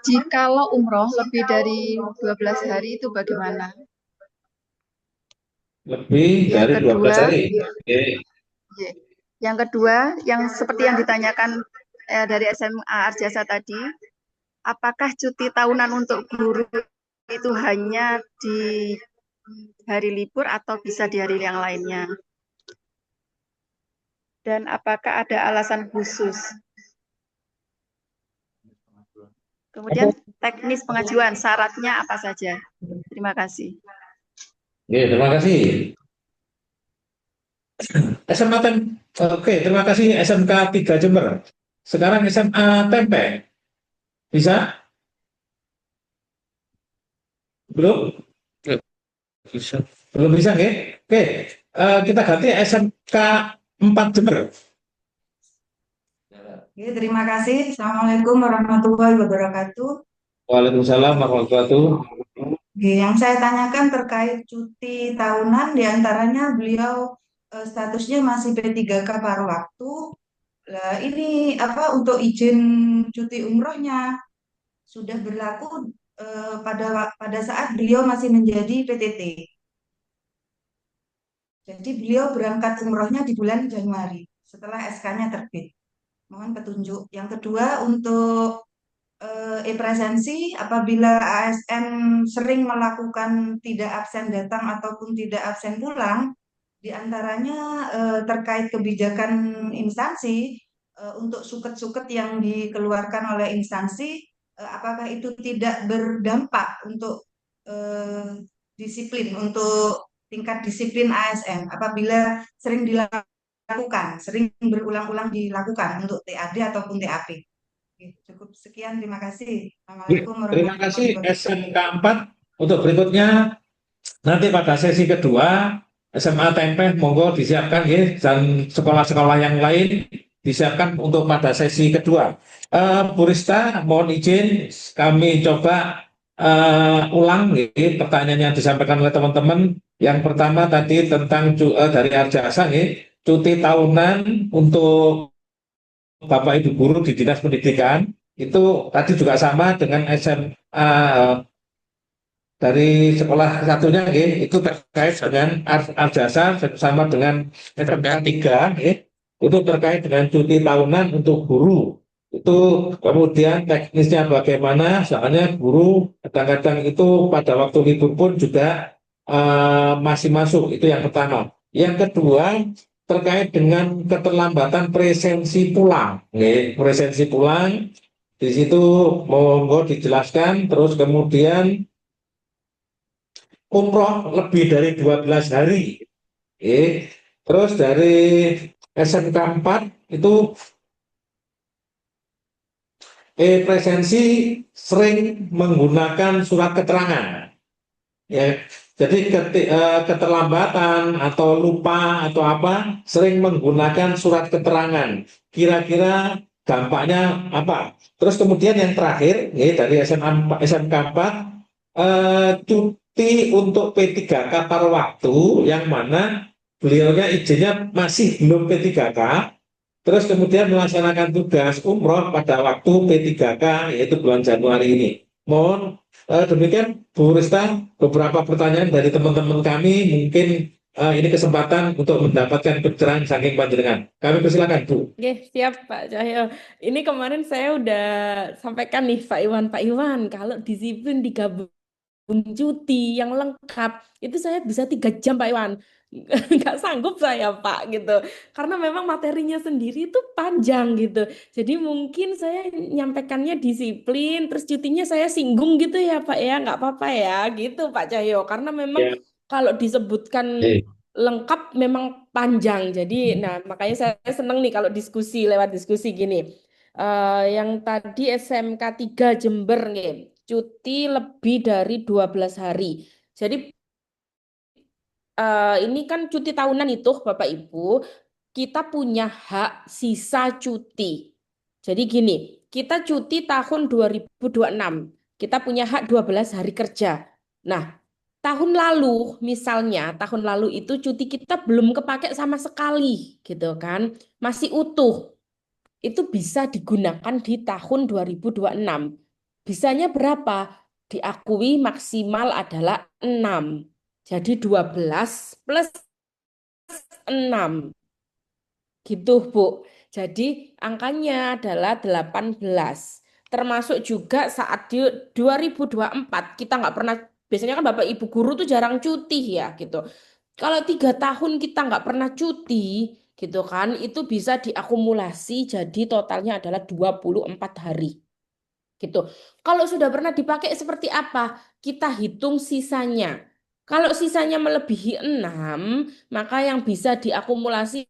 jikalau umroh lebih dari 12 hari itu bagaimana? Lebih Yang dari 12 kedua, hari. Oke. yang kedua, yang seperti yang ditanyakan dari SMA Arjasa tadi, apakah cuti tahunan untuk guru itu hanya di hari libur atau bisa di hari yang lainnya? Dan apakah ada alasan khusus? Kemudian teknis pengajuan, syaratnya apa saja? Terima kasih. Oke, terima kasih. SMA Oke, terima kasih SMK 3 Jember. Sekarang SMA Tempe. Bisa? Belum? Bisa. Belum bisa, oke? Oke, kita ganti SMK 4 Jember. Oke, terima kasih. Assalamualaikum warahmatullahi wabarakatuh. Waalaikumsalam warahmatullahi wabarakatuh. Oke, yang saya tanyakan terkait cuti tahunan, diantaranya beliau statusnya masih P3K paruh waktu. Lah, ini apa untuk izin cuti umrohnya sudah berlaku pada saat beliau masih menjadi PTT. Jadi beliau berangkat umrohnya di bulan Januari setelah SK-nya terbit. Mohon petunjuk. Yang kedua untuk e-presensi apabila ASN sering melakukan tidak absen datang ataupun tidak absen pulang, diantaranya terkait kebijakan instansi untuk suket-suket yang dikeluarkan oleh instansi, apakah itu tidak berdampak untuk disiplin, untuk tingkat disiplin ASN apabila sering dilakukan, sering berulang-ulang dilakukan untuk TAD ataupun TAP. Cukup sekian, terima kasih. Assalamualaikum Terima warahmatullahi kasih wabarakatuh. SMK 4. Untuk berikutnya, nanti pada sesi kedua, SMA Tempe monggo disiapkan ya, dan sekolah-sekolah yang lain disiapkan untuk pada sesi kedua. Bu Rista, mohon izin kami coba ulang ya, pertanyaan yang disampaikan oleh teman-teman. Yang pertama tadi tentang dari Arjasa ya, cuti tahunan untuk Bapak Ibu guru di Dinas Pendidikan itu tadi juga sama dengan SMA dari sekolah satunya itu terkait dengan Arjasa sama dengan SMK 3 itu terkait dengan cuti tahunan untuk guru. Itu kemudian teknisnya bagaimana, soalnya guru kadang-kadang itu pada waktu libur pun juga masih masuk, itu yang pertama. Yang kedua terkait dengan keterlambatan presensi pulang. Presensi pulang di situ monggo dijelaskan, terus kemudian umroh lebih dari 12 hari. Terus dari SMK 4 itu presensi sering menggunakan surat keterangan. Ya, jadi keterlambatan atau lupa atau apa sering menggunakan surat keterangan. Kira-kira dampaknya apa? Terus kemudian yang terakhir dari SMK 4 cuti untuk P3K paruh waktu yang mana beliaunya izinnya masih belum P3K, terus kemudian melaksanakan tugas umroh pada waktu P3K yaitu bulan Januari ini. Mohon demikian Bu Rista, beberapa pertanyaan dari teman-teman kami, mungkin ini kesempatan untuk mendapatkan pencerahan saking panjenengan. Kami persilakan Bu. Oke, siap Pak Cahyo. Ini kemarin saya udah sampaikan nih Pak Iwan, kalau disiplin digabung cuti yang lengkap itu saya bisa 3 jam Pak Iwan. Nggak sanggup saya Pak gitu. Karena memang materinya sendiri itu panjang gitu. Jadi mungkin saya nyampaikannya disiplin, terus cutinya saya singgung gitu ya Pak ya, nggak apa-apa ya gitu Pak Cahyo. Karena memang Ya. kalau disebutkan lengkap memang panjang. Jadi, nah makanya saya seneng nih kalau diskusi lewat diskusi gini. Yang tadi SMK 3 Jember nih, cuti lebih dari 12 hari. Jadi ini kan cuti tahunan itu Bapak Ibu, kita punya hak sisa cuti. Jadi gini, kita cuti tahun 2026, kita punya hak 12 hari kerja. Nah, tahun lalu, misalnya tahun lalu itu cuti kita belum kepake sama sekali, gitu kan, masih utuh. Itu bisa digunakan di tahun 2026. Bisanya berapa? Diakui maksimal adalah 6. Jadi 12 plus 6. Gitu, Bu. Jadi angkanya adalah 18. Termasuk juga saat di 2024 kita nggak pernah, biasanya kan Bapak Ibu guru tuh jarang cuti ya gitu. Kalau 3 tahun kita nggak pernah cuti gitu kan, itu bisa diakumulasi jadi totalnya adalah 24 hari gitu. Kalau sudah pernah dipakai seperti apa? Kita hitung sisanya. Kalau sisanya melebihi 6, maka yang bisa diakumulasi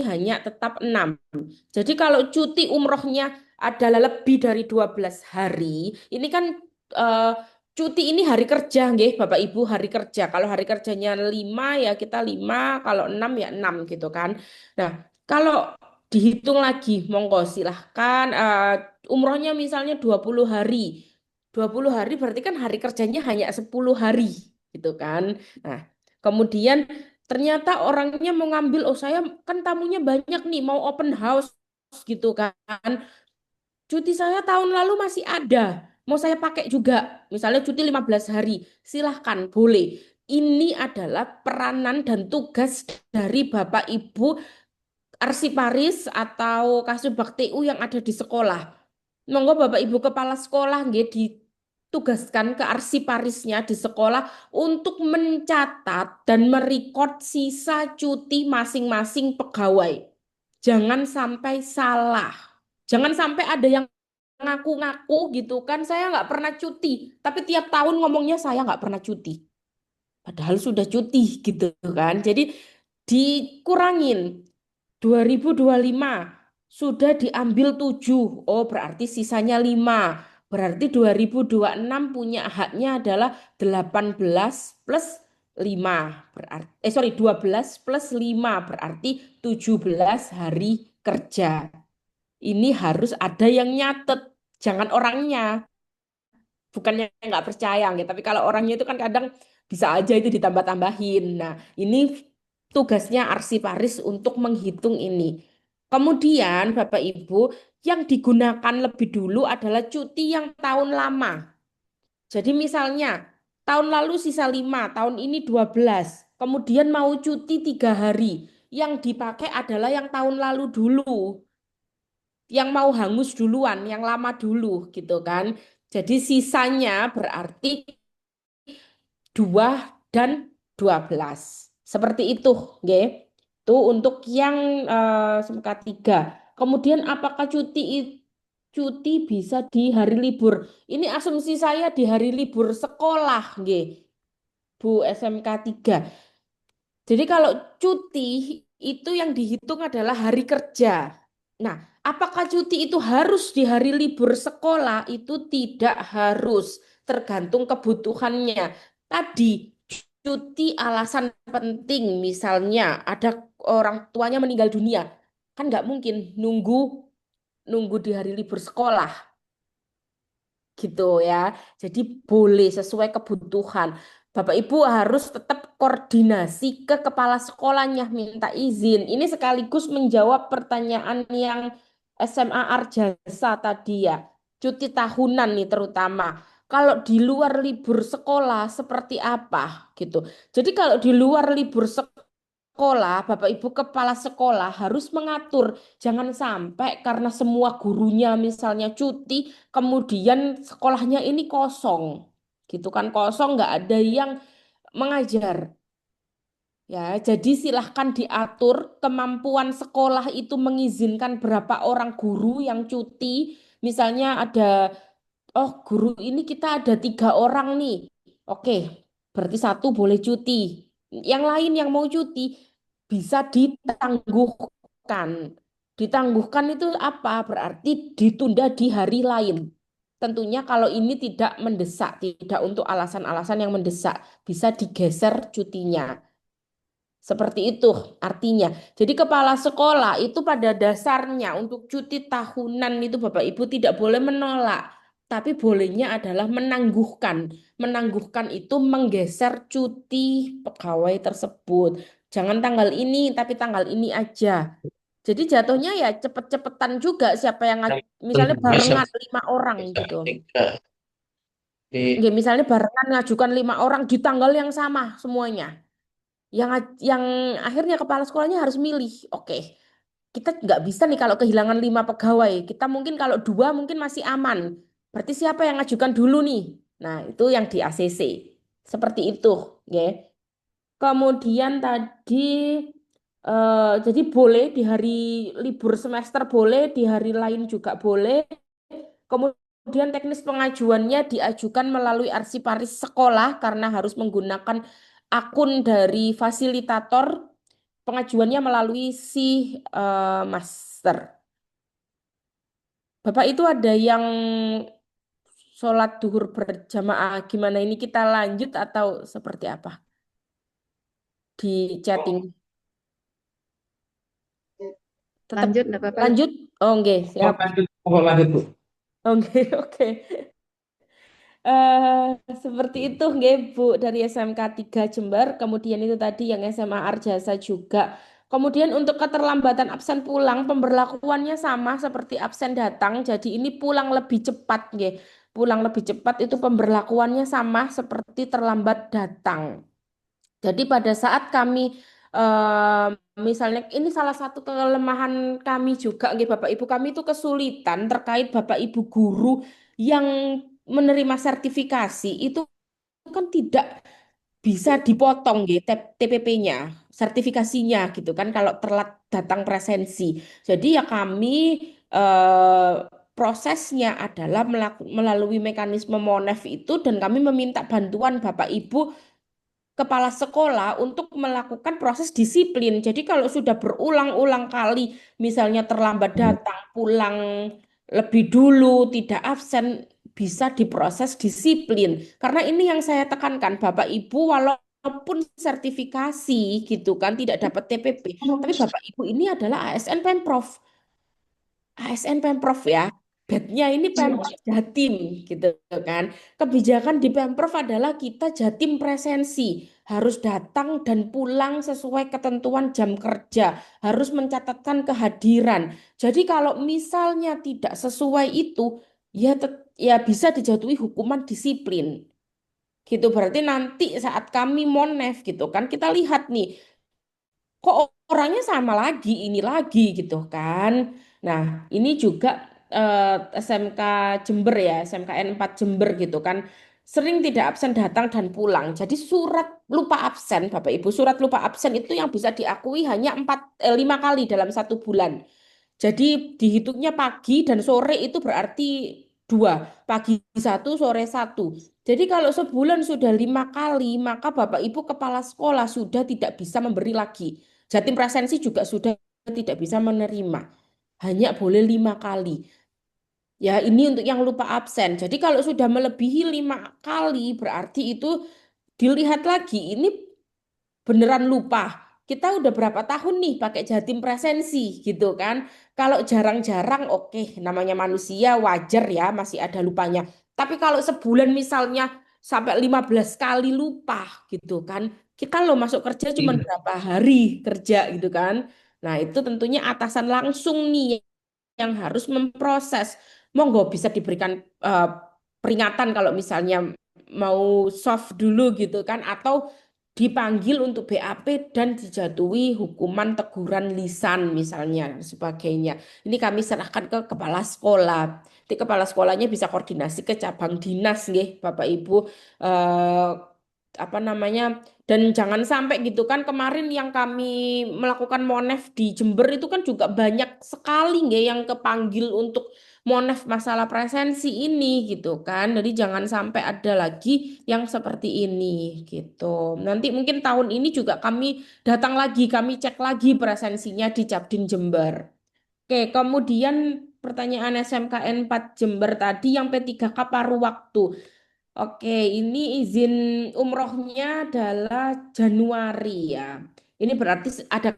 hanya tetap 6. Jadi kalau cuti umrohnya adalah lebih dari 12 hari, ini kan eh, cuti ini hari kerja, nggih, Bapak Ibu, hari kerja. Kalau hari kerjanya 5 ya kita 5, kalau 6 ya 6 gitu kan. Nah, kalau dihitung lagi, monggo silahkan umrohnya misalnya 20 hari. 20 hari berarti kan hari kerjanya hanya 10 hari gitu kan. Nah, kemudian ternyata orangnya mau ngambil, oh saya kan tamunya banyak nih, mau open house gitu kan. Cuti saya tahun lalu masih ada, mau saya pakai juga. Misalnya cuti 15 hari, silahkan, boleh. Ini adalah peranan dan tugas dari Bapak Ibu arsiparis atau Kasubag TU yang ada di sekolah. Monggo Bapak Ibu kepala sekolah nggih ditugaskan ke arsiparisnya di sekolah untuk mencatat dan merekod sisa cuti masing-masing pegawai. Jangan sampai salah. Jangan sampai ada yang ngaku-ngaku gitu kan, saya nggak pernah cuti. Tapi tiap tahun ngomongnya saya nggak pernah cuti. Padahal sudah cuti gitu kan. Jadi dikurangin 2025 sudah diambil 7. Oh, berarti sisanya 5. Berarti 2026 punya haknya adalah 18 plus 5. Berarti, sorry, 12 plus 5 berarti 17 hari kerja. Ini harus ada yang nyatet. Jangan orangnya. Bukannya nggak percaya, gitu. Tapi kalau orangnya itu kan kadang bisa aja itu ditambah-tambahin. Nah, ini tugasnya arsiparis untuk menghitung ini. Kemudian, Bapak Ibu, yang digunakan lebih dulu adalah cuti yang tahun lama. Jadi misalnya, tahun lalu sisa 5, tahun ini 12. Kemudian mau cuti 3 hari. Yang dipakai adalah yang tahun lalu dulu. Yang mau hangus duluan, yang lama dulu gitu kan. Jadi sisanya berarti 2 dan 12. Seperti itu, nggih. Itu untuk yang SMK 3. Kemudian apakah cuti bisa di hari libur? Ini asumsi saya di hari libur sekolah, nggih. Bu SMK 3. Jadi kalau cuti itu yang dihitung adalah hari kerja. Nah, apakah cuti itu harus di hari libur sekolah? Itu tidak harus, tergantung kebutuhannya. Tadi cuti alasan penting, misalnya ada orang tuanya meninggal dunia, kan nggak mungkin nunggu nunggu di hari libur sekolah gitu ya. Jadi boleh sesuai kebutuhan. Bapak Ibu harus tetap koordinasi ke kepala sekolahnya minta izin. Ini sekaligus menjawab pertanyaan yang SMA Arjasa tadi ya. Cuti tahunan nih terutama. Kalau di luar libur sekolah seperti apa gitu. Jadi kalau di luar libur sekolah, Bapak Ibu kepala sekolah harus mengatur. Jangan sampai karena semua gurunya misalnya cuti, kemudian sekolahnya ini kosong. Gitu kan, kosong, nggak ada yang mengajar. Ya, jadi silahkan diatur kemampuan sekolah itu mengizinkan berapa orang guru yang cuti. Misalnya ada, oh guru ini kita ada 3 orang nih. Oke, berarti satu boleh cuti. Yang lain yang mau cuti bisa ditangguhkan. Ditangguhkan itu apa? Berarti ditunda di hari lain. Tentunya kalau ini tidak mendesak, tidak untuk alasan-alasan yang mendesak, bisa digeser cutinya. Seperti itu artinya. Jadi kepala sekolah itu pada dasarnya untuk cuti tahunan itu Bapak Ibu tidak boleh menolak. tapi bolehnya adalah menangguhkan. Menangguhkan itu menggeser cuti pegawai tersebut. Jangan tanggal ini, tapi tanggal ini aja. Jadi jatuhnya ya cepet-cepetan juga siapa yang Yang misalnya bisa barengan 5 orang bisa gitu. tiga di Ya, misalnya barengan ngajukan 5 orang di tanggal yang sama semuanya. Yang akhirnya kepala sekolahnya harus milih. Oke, kita nggak bisa nih kalau kehilangan 5 pegawai. Kita mungkin kalau 2 mungkin masih aman. Berarti siapa yang ngajukan dulu nih? Nah, itu yang di ACC. Seperti itu, ya. Kemudian tadi jadi boleh di hari libur semester boleh, di hari lain juga boleh. Kemudian teknis pengajuannya diajukan melalui arsiparis sekolah karena harus menggunakan akun dari fasilitator. Pengajuannya melalui si master. Bapak itu ada yang sholat duhur berjamaah. Gimana ini kita lanjut atau seperti apa? Di chatting. Tetap Lanjut, nggak apa-apa. lanjut? Oh, oke, Oh, siap. lanjut Bu. Oke, oke. Seperti itu nggih Bu dari SMK 3 Jember, kemudian itu tadi yang SMA Arjasa juga. Kemudian untuk keterlambatan absen pulang pemberlakuannya sama seperti absen datang, jadi ini pulang lebih cepat nggih. Pulang lebih cepat itu pemberlakuannya sama seperti terlambat datang. Jadi pada saat kami eh, misalnya ini salah satu kelemahan kami juga nggih Bapak Ibu, kami itu kesulitan terkait Bapak Ibu guru yang menerima sertifikasi itu kan tidak bisa dipotong gitu TPP-nya, sertifikasinya gitu kan kalau telat datang presensi. Jadi ya kami prosesnya adalah melalui mekanisme Monef itu dan kami meminta bantuan Bapak Ibu kepala sekolah untuk melakukan proses disiplin. Jadi kalau sudah berulang-ulang kali misalnya terlambat datang, pulang lebih dulu, tidak absen, bisa diproses disiplin. Karena ini yang saya tekankan, Bapak Ibu, walaupun sertifikasi gitu kan tidak dapat TPP, tapi Bapak Ibu ini adalah ASN Pemprov. ASN Pemprov ya. Bednya ini Pemprov Jatim gitu kan. Kebijakan di Pemprov adalah kita Jatim presensi, harus datang dan pulang sesuai ketentuan jam kerja, harus mencatatkan kehadiran. Jadi kalau misalnya tidak sesuai itu, ya bisa dijatuhi hukuman disiplin. Gitu berarti nanti saat kami monef gitu kan kita lihat nih kok orangnya sama lagi, ini lagi gitu kan. Nah, ini juga SMK Jember ya, SMKN 4 Jember gitu kan. Sering tidak absen datang dan pulang. Jadi surat lupa absen, Bapak Ibu, surat lupa absen itu yang bisa diakui hanya 5 kali dalam 1 bulan. Jadi dihitungnya pagi dan sore itu berarti 2. Pagi 1, sore 1. Jadi kalau sebulan sudah 5 kali, maka Bapak Ibu kepala sekolah sudah tidak bisa memberi lagi. Jatim presensi juga sudah tidak bisa menerima. Hanya boleh 5 kali. Ya ini untuk yang lupa absen. Jadi kalau sudah melebihi 5 kali, berarti itu dilihat lagi. Ini beneran lupa. Kita udah berapa tahun nih pakai Jatim presensi gitu kan. Kalau jarang-jarang oke namanya manusia wajar ya masih ada lupanya. Tapi kalau sebulan misalnya sampai 15 kali lupa gitu kan. Kita lo masuk kerja cuma Iya. berapa hari kerja gitu kan. Nah, itu tentunya atasan langsung nih yang harus memproses. Monggo bisa diberikan eh, peringatan kalau misalnya mau soft dulu gitu kan atau dipanggil untuk BAP dan dijatuhi hukuman teguran lisan misalnya sebagainya. Ini kami serahkan ke kepala sekolah. Nanti kepala sekolahnya bisa koordinasi ke cabang dinas nggih, Bapak Ibu eh, apa namanya dan jangan sampai gitu kan kemarin yang kami melakukan monef di Jember itu kan juga banyak sekali nggak yang kepanggil untuk monef masalah presensi ini gitu kan. Jadi jangan sampai ada lagi yang seperti ini gitu. Nanti mungkin tahun ini juga kami datang lagi, kami cek lagi presensinya di Cabdin Jember. Oke, kemudian pertanyaan SMKN 4 Jember tadi yang P3K paruh waktu. Oke, ini izin umrohnya adalah Januari ya. Ini berarti ada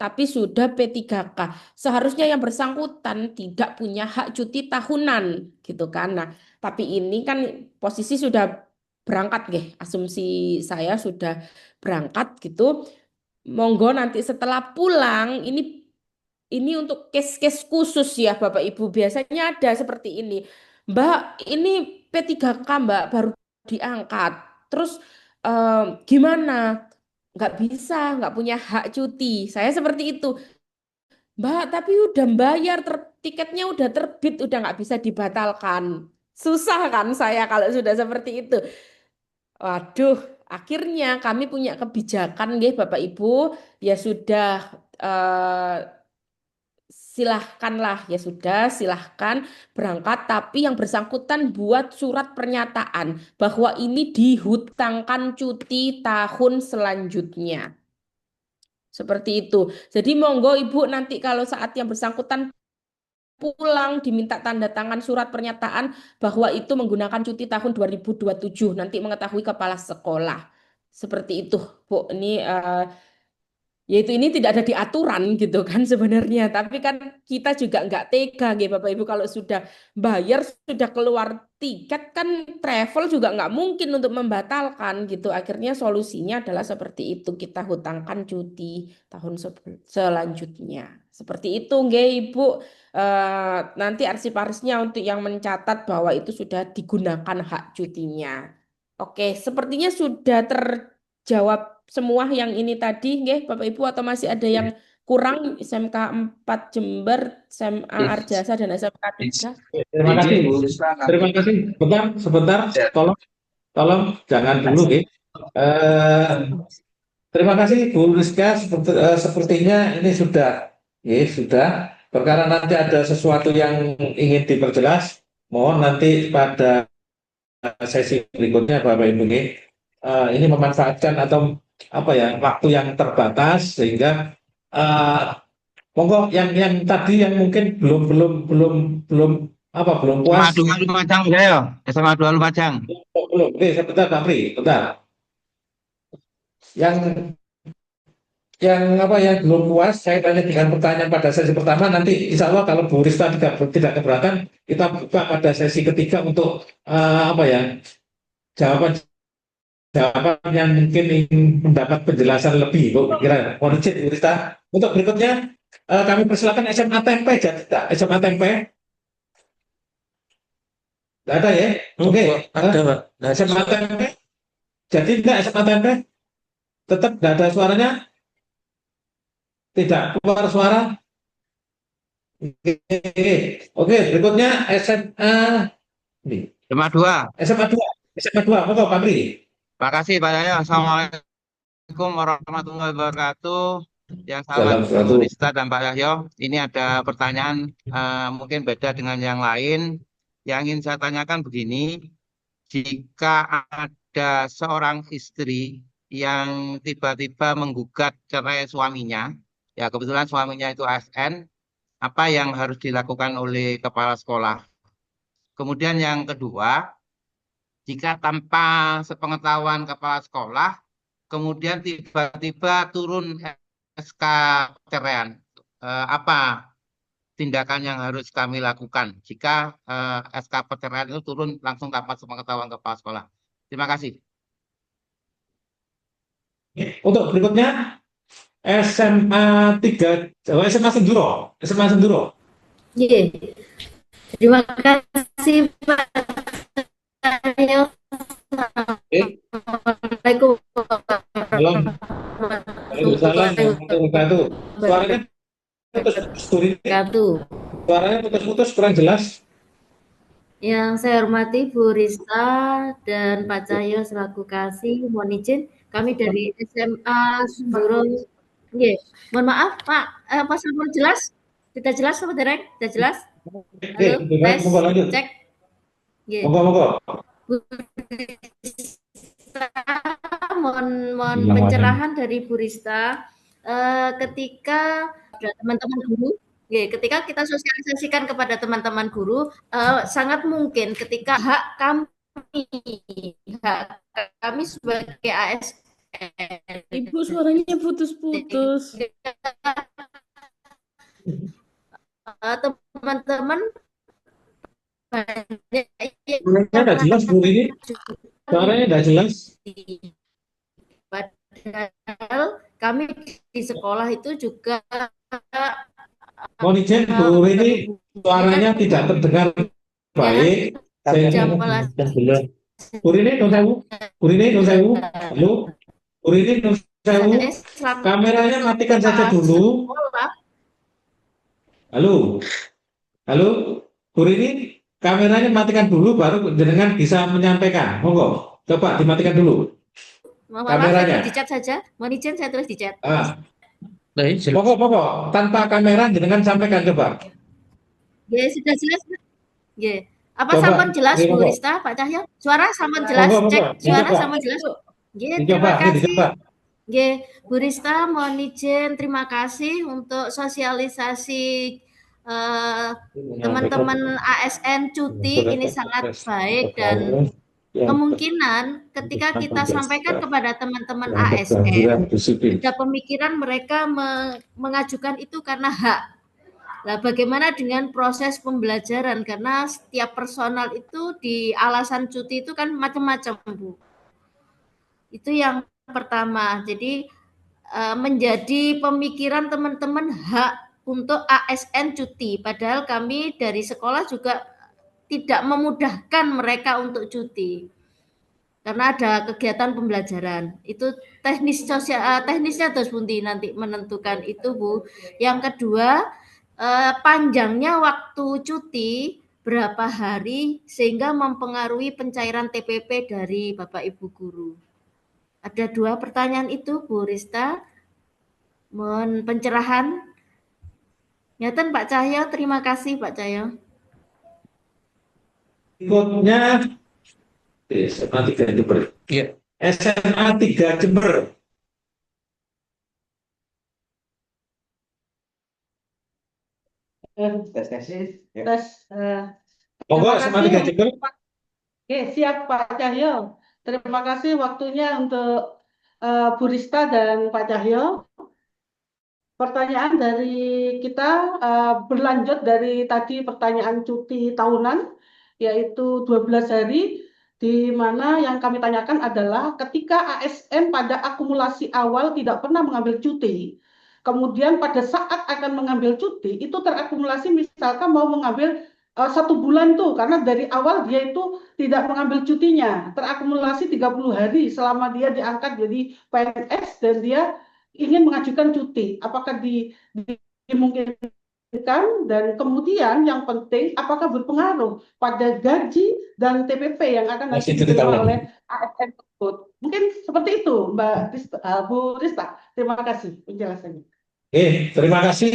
tapi sudah P3K. Seharusnya yang bersangkutan tidak punya hak cuti tahunan gitu kan. Nah, tapi ini kan posisi sudah berangkat nggih. Asumsi saya sudah berangkat gitu. Monggo nanti setelah pulang ini untuk case-case khusus ya Bapak Ibu. Biasanya ada seperti ini. Mbak, ini P3K Mbak baru diangkat. Terus gimana? Nggak bisa, nggak punya hak cuti. Saya seperti itu. Mbak, tapi udah bayar, tiketnya udah terbit, udah nggak bisa dibatalkan. Susah kan saya kalau sudah seperti itu. Waduh, akhirnya kami punya kebijakan, nggih, Bapak Ibu, ya sudah eh, silahkanlah, ya sudah silahkan berangkat, tapi yang bersangkutan buat surat pernyataan bahwa ini dihutangkan cuti tahun selanjutnya. Seperti itu. Jadi monggo Ibu nanti kalau saat yang bersangkutan pulang diminta tanda tangan surat pernyataan bahwa itu menggunakan cuti tahun 2027 nanti mengetahui kepala sekolah. Seperti itu, Bu. Ini yaitu ini tidak ada di aturan gitu kan sebenarnya. Tapi kan kita juga nggak tega gitu Bapak Ibu kalau sudah bayar, sudah keluar tiket kan travel juga nggak mungkin untuk membatalkan gitu. Akhirnya solusinya adalah seperti itu. Kita hutangkan cuti tahun selanjutnya. Seperti itu nggih Ibu. Nanti arsiparisnya untuk yang mencatat bahwa itu sudah digunakan hak cutinya. Oke, sepertinya sudah terjawab semua yang ini tadi, nggih, Bapak Ibu, atau masih ada yang kurang SMK 4 Jember, SMA Arjasa dan SMK 3? Terima kasih. Bu Risma, Terima kasih. Sebentar. Ya. Tolong jangan dulu, ya. Terima kasih Bu Rizka. Sepertinya ini sudah. Perkara nanti ada sesuatu yang ingin diperjelas, mohon nanti pada sesi berikutnya Bapak Ibu ini memanfaatkan atau apa ya waktu yang terbatas sehingga monggo yang tadi yang mungkin belum puas. SMA 2 Lumajang ya. SMA 2 Lumajang. Belum. Sebentar Pak Pri, bentar. Yang belum puas saya tanya dengan pertanyaan pada sesi pertama, nanti insya Allah kalau Bu Rista tidak keberatan kita buka pada sesi ketiga untuk jawaban yang mungkin ingin mendapat penjelasan lebih, Bu. Kira mohon izin Bu Rista. Untuk berikutnya kami persilakan SMA Tempe, SMA Tempe. Tidak ada ya? Oke. Ada, Pak. SMA Tempe. Jadi enggak SMA Tempe? Tetap tidak ada suaranya? Tidak keluar suara? Oke, berikutnya SMA ini. SMA 2. SMA 2, monggo Pak Pri. Terima kasih Pak Yahya. Assalamualaikum warahmatullahi wabarakatuh. Yang salam Bu Rista dan Pak Yahya. Ini ada pertanyaan mungkin beda dengan yang lain. Yang ingin saya tanyakan begini, jika ada seorang istri yang tiba-tiba menggugat cerai suaminya, ya kebetulan suaminya itu ASN, apa yang harus dilakukan oleh kepala sekolah? Kemudian yang kedua, jika tanpa sepengetahuan kepala sekolah, kemudian tiba-tiba turun SK perceraian, apa tindakan yang harus kami lakukan jika SK perceraian itu turun langsung tanpa sepengetahuan kepala sekolah? Terima kasih. Untuk berikutnya SMA 3, SMA Senduro. Iya. Terima kasih Pak Cahyo. Assalamualaikum Waalaikumsalam warahmatullahi wabarakatuh. Suaranya putus-putus, kurang jelas. Yang saya hormati Bu Rista dan Pak Cahyo selaku kasih, mohon izin kami dari SMA Senduro. Nggih, mohon maaf Pak, Pak Samuel jelas? Tidak jelas Pak Derek? Tidak jelas? Halo, tes, cek. Nggih. Monggo. Bu Rista, mohon pencerahan dari Bu Rista ketika teman-teman guru. Ketika kita sosialisasikan kepada teman-teman guru, sangat mungkin ketika hak kami sebagai ASN Ibu suaranya putus-putus. Teman-teman banyak Suaranya yang nggak jelas, Bu Rini. Suaranya nggak jelas. padahal kami di sekolah itu juga Mohon izin, Bu Rini, berhubungan suaranya tidak terdengar baik. jam Saya pelajaran Bu Rini, nun sewu. Bu Rini, nun sewu. Halo, Bu Rini, nun sewu. selaku Kameranya matikan saja kepala dulu. sekolah. Halo, halo, Bu Rini, kameranya matikan dulu, baru jenengan bisa menyampaikan. Monggo, coba dimatikan dulu Maaf, saya kameranya. tulis di chat saja. Mohon izin saya tulis di chat. Pokok, tanpa kamera jenengan sampaikan coba. Ya, sudah jelas. Ya. Apa Coba, sampun jelas, ini Bu monggo. Rista, Pak Cahyo? Suara sampun jelas? Monggo, Cek suara dicoba. sampun jelas? Ya, Dicoba, terima ini kasih. dicoba. Ya, Bu Rista, mohon izin terima kasih untuk sosialisasi teman-teman ASN cuti ini sangat baik dan kemungkinan ketika kita sampaikan kepada teman-teman ASN, ada pemikiran mereka mengajukan itu karena hak. Nah, bagaimana dengan proses pembelajaran? Karena setiap personal itu di alasan cuti itu kan macam-macam, Bu. Itu yang pertama. Jadi menjadi pemikiran teman-teman hak untuk ASN cuti. Padahal kami dari sekolah juga tidak memudahkan mereka untuk cuti. Karena ada kegiatan pembelajaran. Itu teknisnya terus Bunti nanti menentukan itu, Bu. Yang kedua, panjangnya waktu cuti berapa hari sehingga mempengaruhi pencairan TPP dari Bapak Ibu guru. Ada 2 pertanyaan itu, Bu Rista. Mohon pencerahan. Ngeten Pak Cahyo, terima kasih Pak Cahyo. Berikutnya SMA 3 Jember. Iya. SMA 3 Jember. Tes. Monggo Terima SMA kasih 3 Jember. Oke, siap Pak Cahyo. Terima kasih waktunya untuk Bu Rista dan Pak Cahyo. Pertanyaan dari kita berlanjut dari tadi pertanyaan cuti tahunan, yaitu 12 hari, di mana yang kami tanyakan adalah ketika ASN pada akumulasi awal tidak pernah mengambil cuti, kemudian pada saat akan mengambil cuti, itu terakumulasi misalkan mau mengambil 1 bulan tuh, karena dari awal dia itu tidak mengambil cutinya, terakumulasi 30 hari selama dia diangkat jadi PNS dan dia ingin mengajukan cuti, apakah dimungkinkan, dan kemudian yang penting apakah berpengaruh pada gaji dan TPP yang akan nanti diterima oleh ASN tersebut. Mungkin seperti itu Mbak Rista, Bu Rista. Terima kasih penjelasannya. Terima kasih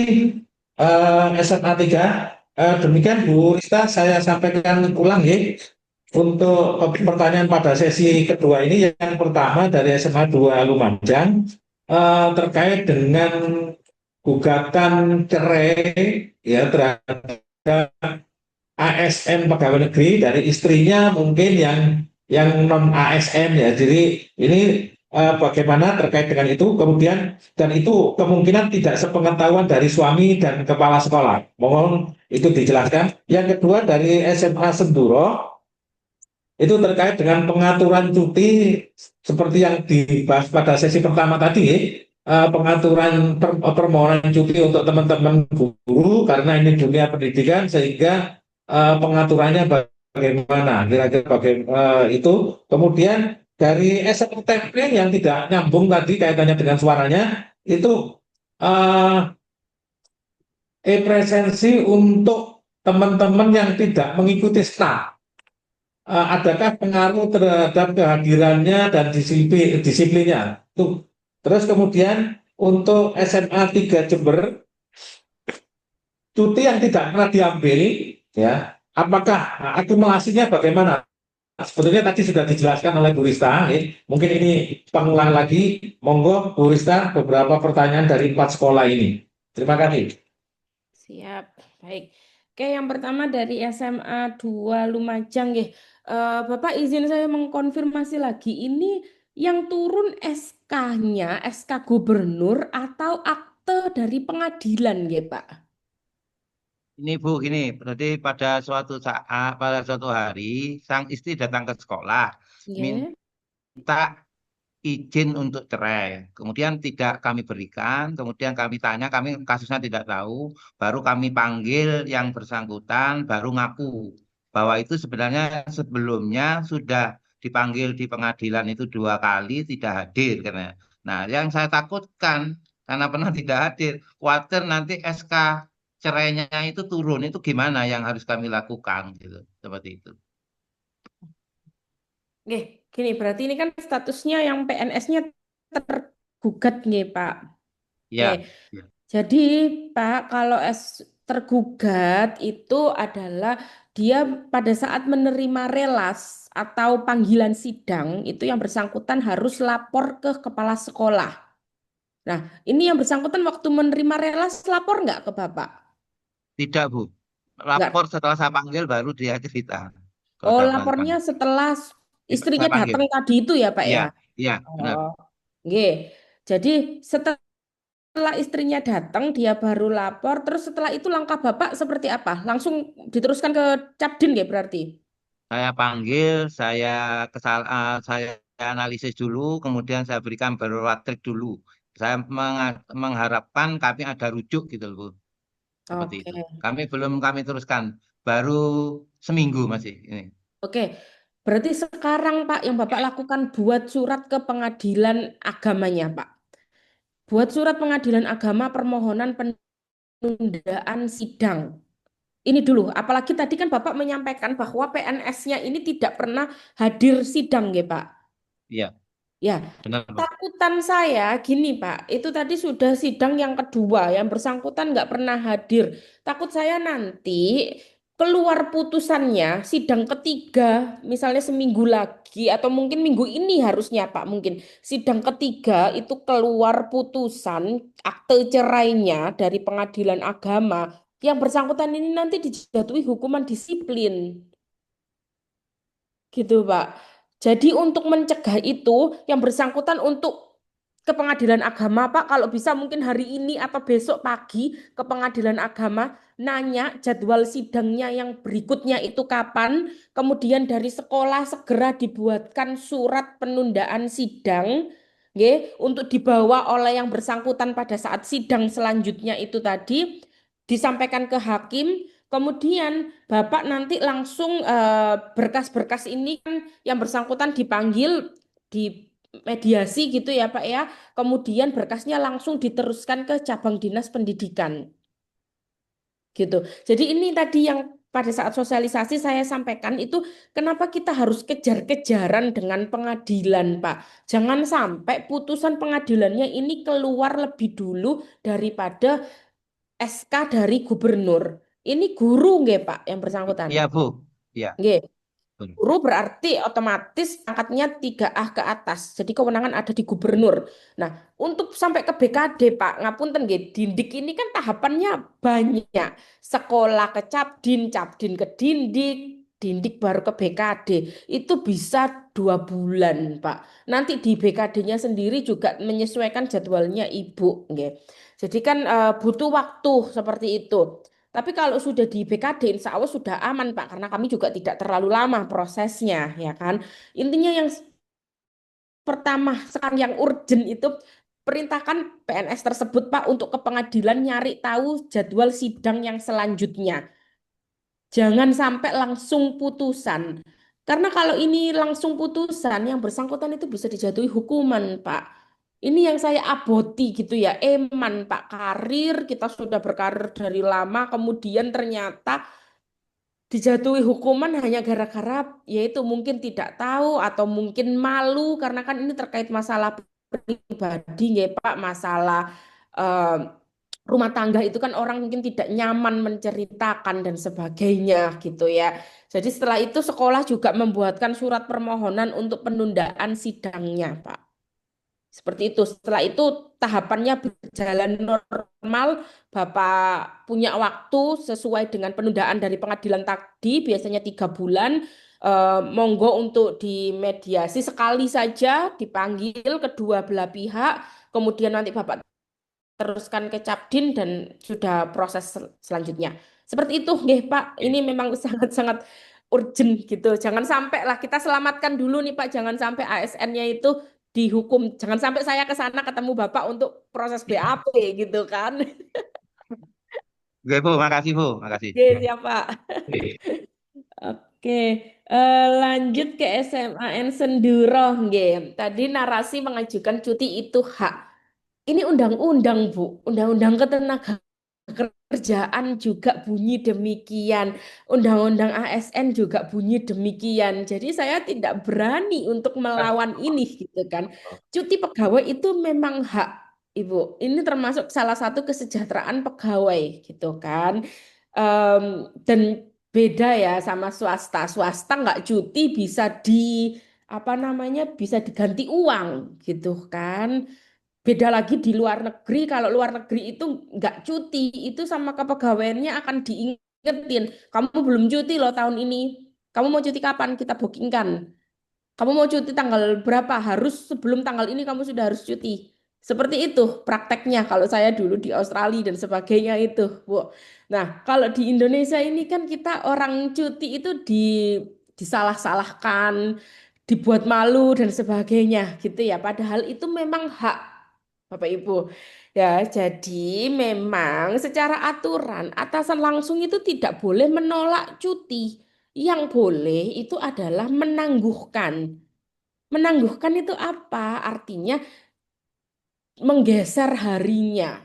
SMA 3. Demikian Bu Rista, saya sampaikan ulang ya. Untuk pertanyaan pada sesi kedua ini, yang pertama dari SMA 2 Lumajang terkait dengan gugatan cerai ya terhadap ASN pegawai negeri dari istrinya mungkin yang non ASN ya. Jadi ini bagaimana terkait dengan itu, kemudian dan itu kemungkinan tidak sepengetahuan dari suami dan kepala sekolah. Mohon itu dijelaskan. Yang kedua dari SMA Senduro itu terkait dengan pengaturan cuti seperti yang dibahas pada sesi pertama tadi, pengaturan permohonan cuti untuk teman-teman guru karena ini dunia pendidikan, sehingga pengaturannya bagaimana kira-kira itu. Kemudian dari SMTP yang tidak nyambung tadi kaitannya dengan suaranya itu presensi untuk teman-teman yang tidak mengikuti STA. Adakah pengaruh terhadap kehadirannya dan disiplinnya? Tuh. Terus kemudian untuk SMA 3 Jember, cuti yang tidak pernah diambil, ya, apakah akumulasinya bagaimana? Sebetulnya tadi sudah dijelaskan oleh Bu Rista, ya. Mungkin ini pengulang lagi. Monggo Bu Rista, beberapa pertanyaan dari 4 sekolah ini. Terima kasih. Siap, baik. Oke, yang pertama dari SMA 2 Lumajang ya. Bapak izin saya mengkonfirmasi lagi, ini Yang turun SK-nya, SK gubernur atau akte dari pengadilan ya Pak? Ini Bu, ini berarti pada suatu hari sang istri datang ke sekolah, Ya. minta izin untuk cerai. Kemudian tidak kami berikan, kemudian kami tanya, kami kasusnya tidak tahu, baru kami panggil yang bersangkutan, baru ngaku bahwa itu sebenarnya sebelumnya sudah dipanggil di pengadilan itu 2 kali tidak hadir katanya. Nah, yang saya takutkan karena pernah tidak hadir, khawatir nanti SK cerainya itu turun, itu gimana yang harus kami lakukan gitu, seperti itu. Oke, gini berarti ini kan statusnya yang PNS-nya tergugat nih Pak. Oke, Ya, ya. jadi Pak kalau tergugat itu adalah dia pada saat menerima relas atau panggilan sidang itu yang bersangkutan harus lapor ke kepala sekolah. Nah, ini yang bersangkutan waktu menerima relas lapor nggak ke Bapak? Tidak, Bu. Lapor Nggak. setelah saya panggil baru dia cerita. Kalau Oh, dapat lapornya panggil. setelah Saya istrinya panggil. datang tadi itu ya Pak Iya, ya? iya, benar. Oh, oke. Jadi setelah istrinya datang, dia baru lapor. Terus setelah itu langkah Bapak seperti apa? Langsung diteruskan ke Capdin ya berarti? Saya panggil, saya analisis dulu, kemudian saya berikan beberapa trik dulu. Saya mengharapkan kami ada rujuk gitu loh, Bu. Seperti Oke. itu. Kami teruskan. Baru seminggu masih ini. Oke. Berarti sekarang Pak yang Bapak lakukan buat surat ke pengadilan agamanya Pak. Buat surat pengadilan agama permohonan penundaan sidang. Ini dulu, apalagi tadi kan Bapak menyampaikan bahwa PNS-nya ini tidak pernah hadir sidang ya Pak. Iya, Ya, benar, Bu. takutan saya gini Pak, itu tadi sudah sidang yang kedua, yang bersangkutan nggak pernah hadir. Takut saya nanti keluar putusannya sidang ketiga, misalnya seminggu lagi atau mungkin minggu ini harusnya Pak, mungkin sidang ketiga itu keluar putusan akte cerainya dari pengadilan agama, yang bersangkutan ini nanti dijatuhi hukuman disiplin. Gitu, Pak. Jadi untuk mencegah itu, yang bersangkutan untuk ke pengadilan agama, Pak, kalau bisa mungkin hari ini atau besok pagi ke pengadilan agama, nanya jadwal sidangnya yang berikutnya itu kapan, kemudian dari sekolah segera dibuatkan surat penundaan sidang, untuk dibawa oleh yang bersangkutan pada saat sidang selanjutnya itu tadi, disampaikan ke hakim. Kemudian Bapak nanti langsung berkas-berkas ini kan yang bersangkutan dipanggil di mediasi gitu ya Pak ya. Kemudian berkasnya langsung diteruskan ke cabang dinas pendidikan gitu. Jadi ini tadi yang pada saat sosialisasi saya sampaikan itu kenapa kita harus kejar-kejaran dengan pengadilan Pak. Jangan sampai putusan pengadilannya ini keluar lebih dulu daripada SK dari gubernur. Ini guru nggih Pak yang bersangkutan. Iya, Bu. Iya, Nggih. betul. Guru berarti otomatis angkatnya 3A ke atas. Jadi kewenangan ada di gubernur. Nah, untuk sampai ke BKD Pak, ngapunten nggih, Dindik ini kan tahapannya banyak. Sekolah ke Capdin, Capdin ke Dindik, Dindik baru ke BKD. Itu bisa 2 bulan Pak. Nanti di BKD-nya sendiri juga menyesuaikan jadwalnya Ibu. Nggih. Jadi kan butuh waktu seperti itu. Tapi kalau sudah di BKD, insya Allah sudah aman, Pak, karena kami juga tidak terlalu lama prosesnya, ya kan. Intinya yang pertama, sekarang yang urgent itu perintahkan PNS tersebut, Pak, untuk ke pengadilan nyari tahu jadwal sidang yang selanjutnya. Jangan sampai langsung putusan. Karena kalau ini langsung putusan, yang bersangkutan itu bisa dijatuhi hukuman, Pak. Ini yang saya aboti gitu ya, eman Pak, karir, kita sudah berkarir dari lama, kemudian ternyata dijatuhi hukuman hanya gara-gara yaitu mungkin tidak tahu atau mungkin malu karena kan ini terkait masalah pribadi ya Pak, masalah eh, rumah tangga itu kan orang mungkin tidak nyaman menceritakan dan sebagainya gitu ya. Jadi setelah itu sekolah juga membuatkan surat permohonan untuk penundaan sidangnya Pak. Seperti itu. Setelah itu tahapannya berjalan normal, Bapak punya waktu sesuai dengan penundaan dari pengadilan tadi, biasanya 3 bulan. Monggo untuk dimediasi sekali saja, dipanggil kedua belah pihak, kemudian nanti Bapak teruskan ke Capdin dan sudah proses selanjutnya. Seperti itu, nggih Pak. Ini memang sangat-sangat urgent gitu. Jangan sampai lah kita selamatkan dulu nih Pak. Jangan sampai ASN-nya itu dihukum. Jangan sampai saya ke sana ketemu Bapak untuk proses BAP gitu kan. Oke, Bu, makasih, Bu. Makasih. Oke, siap Pak. Oke, lanjut ke SMAN Senduro, nggih. Tadi narasi mengajukan cuti itu hak. Ini undang-undang, Bu. Undang-undang Ketenagakerjaan juga bunyi demikian. Undang-undang ASN juga bunyi demikian. Jadi saya tidak berani untuk melawan ini gitu kan. Cuti pegawai itu memang hak, Ibu. Ini termasuk salah satu kesejahteraan pegawai gitu kan. Dan beda ya sama swasta. Swasta nggak cuti bisa apa namanya, bisa diganti uang gitu kan. Beda lagi di luar negeri, kalau luar negeri itu nggak cuti, itu sama kepegawaiannya akan diingetin. Kamu belum cuti loh tahun ini. Kamu mau cuti kapan? Kita bookingkan. Kamu mau cuti tanggal berapa? Harus sebelum tanggal ini kamu sudah harus cuti. Seperti itu prakteknya kalau saya dulu di Australia dan sebagainya itu, Bu. Nah, kalau di Indonesia ini kan kita orang cuti itu disalah-salahkan, dibuat malu dan sebagainya gitu ya. Padahal itu memang hak Bapak Ibu. Ya, jadi memang secara aturan atasan langsung itu tidak boleh menolak cuti. Yang boleh itu adalah menangguhkan. Menangguhkan itu apa? Artinya menggeser harinya.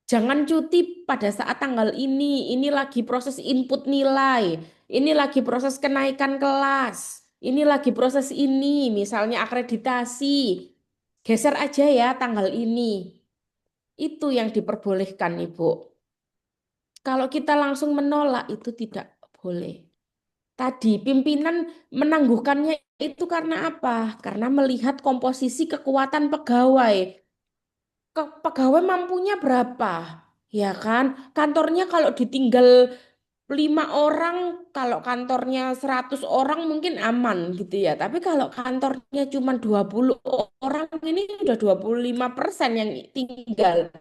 Jangan cuti pada saat tanggal ini lagi proses input nilai, ini lagi proses kenaikan kelas, ini lagi proses ini, misalnya akreditasi. Geser aja ya tanggal ini. Itu yang diperbolehkan, Ibu. Kalau kita langsung menolak itu tidak boleh. Tadi pimpinan menangguhkannya itu karena apa? Karena melihat komposisi kekuatan pegawai. Pegawai mampunya berapa? Ya kan? Kantornya kalau ditinggal 5 orang, kalau kantornya 100 orang mungkin aman gitu ya. Tapi kalau kantornya cuma 20 orang, ini udah 25% yang tinggal.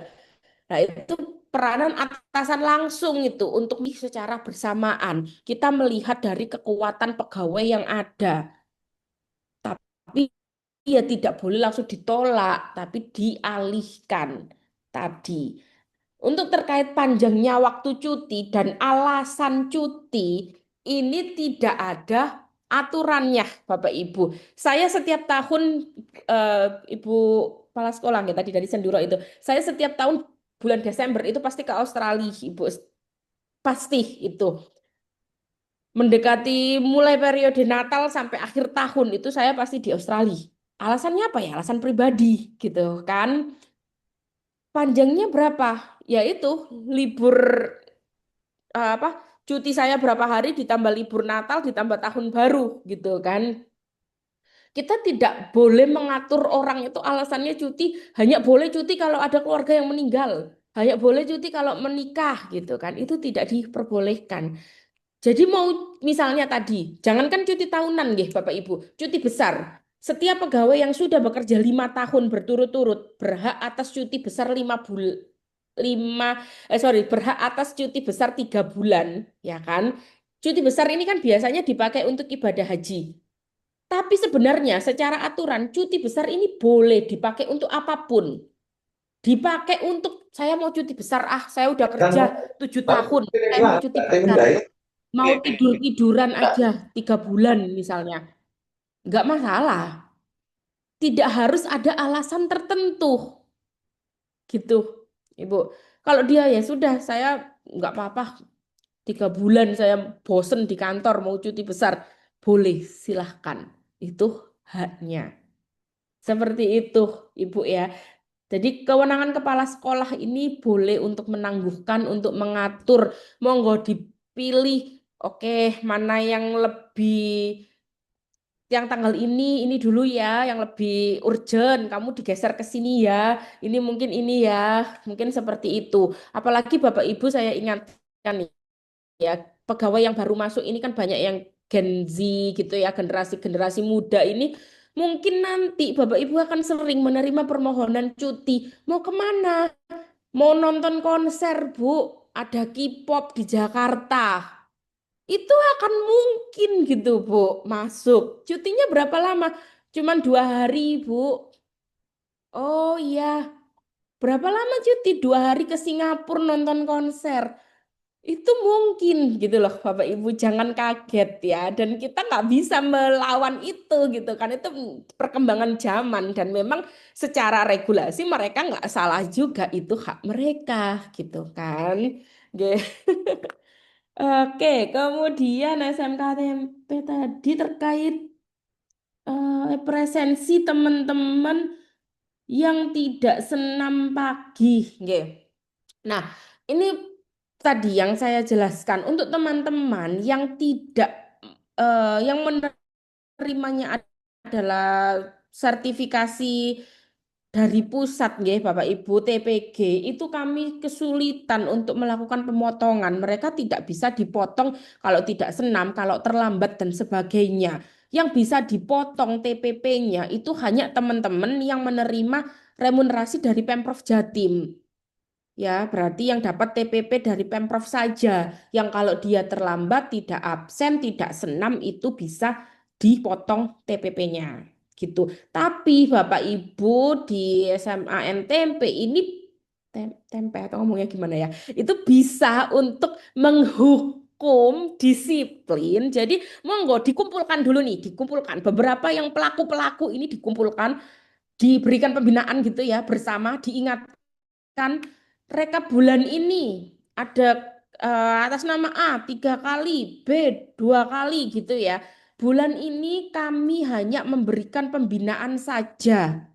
Nah, itu peranan atasan langsung itu untuk secara bersamaan. Kita melihat dari kekuatan pegawai yang ada. Tapi ya tidak boleh langsung ditolak, tapi dialihkan tadi. Untuk terkait panjangnya waktu cuti dan alasan cuti, ini tidak ada aturannya, Bapak Ibu. Saya setiap tahun, eh, Ibu Kepala Sekolah ya, tadi dari Senduro itu, saya setiap tahun bulan Desember itu pasti ke Australia, Ibu. Pasti itu. Mendekati mulai periode Natal sampai akhir tahun itu saya pasti di Australia. Alasannya apa ya? Alasan pribadi gitu kan. Panjangnya berapa? Yaitu libur apa? Cuti saya berapa hari ditambah libur Natal ditambah tahun baru gitu kan. Kita tidak boleh mengatur orang itu alasannya cuti, hanya boleh cuti kalau ada keluarga yang meninggal. Hanya boleh cuti kalau menikah gitu kan. Itu tidak diperbolehkan. Jadi mau misalnya tadi, jangankan cuti tahunan nggih Bapak Ibu, cuti besar. Setiap pegawai yang sudah bekerja 5 tahun berturut-turut berhak atas cuti besar 3 bulan, ya kan? Cuti besar ini kan biasanya dipakai untuk ibadah haji. Tapi sebenarnya secara aturan cuti besar ini boleh dipakai untuk apapun. Dipakai untuk saya mau cuti besar, saya udah kerja 7 tahun, saya mau cuti besar. Mau tidur-tiduran aja 3 bulan misalnya. Nggak masalah. Tidak harus ada alasan tertentu. Gitu, Ibu. Kalau dia ya sudah, saya nggak apa-apa. 3 bulan saya bosen di kantor mau cuti besar. Boleh, silahkan. Itu haknya. Seperti itu, Ibu ya. Jadi kewenangan kepala sekolah ini boleh untuk menangguhkan, untuk mengatur. Monggo dipilih, oke, mana yang lebih yang tanggal ini dulu ya, yang lebih urgent, kamu digeser ke sini ya, ini ya, mungkin seperti itu. Apalagi Bapak Ibu saya ingatkan nih, ya, pegawai yang baru masuk ini kan banyak yang Gen Z gitu ya, generasi-generasi muda ini mungkin nanti Bapak Ibu akan sering menerima permohonan cuti. Mau kemana? Mau nonton konser, Bu. Ada K-pop di Jakarta. Itu akan mungkin gitu, Bu, masuk. Cutinya berapa lama? Cuman 2 hari, Bu. Oh iya, berapa lama cuti? 2 hari ke Singapura nonton konser. Itu mungkin gitu loh Bapak Ibu, jangan kaget ya. Dan kita nggak bisa melawan itu gitu kan. Itu perkembangan zaman dan memang secara regulasi mereka nggak salah juga, itu hak mereka gitu kan. Ge- Oke, kemudian SMK TMP tadi terkait presensi teman-teman yang tidak senam pagi. Nggih. Nah, ini tadi yang saya jelaskan untuk teman-teman yang tidak yang menerimanya adalah sertifikasi dari pusat nggih Bapak Ibu TPG, itu kami kesulitan untuk melakukan pemotongan. Mereka tidak bisa dipotong kalau tidak senam, kalau terlambat dan sebagainya. Yang bisa dipotong TPP-nya itu hanya teman-teman yang menerima remunerasi dari Pemprov Jatim. Ya, berarti yang dapat TPP dari Pemprov saja. Yang kalau dia terlambat, tidak absen, tidak senam, itu bisa dipotong TPP-nya. Gitu. Tapi Bapak Ibu di SMA NTMP ini tempe atau ngomongnya gimana ya? Itu bisa untuk menghukum disiplin. Jadi monggo dikumpulkan dulu nih, dikumpulkan beberapa yang pelaku-pelaku ini dikumpulkan, diberikan pembinaan gitu ya bersama, diingatkan rekap bulan ini ada atas nama A 3 kali, B 2 kali gitu ya. Bulan ini kami hanya memberikan pembinaan saja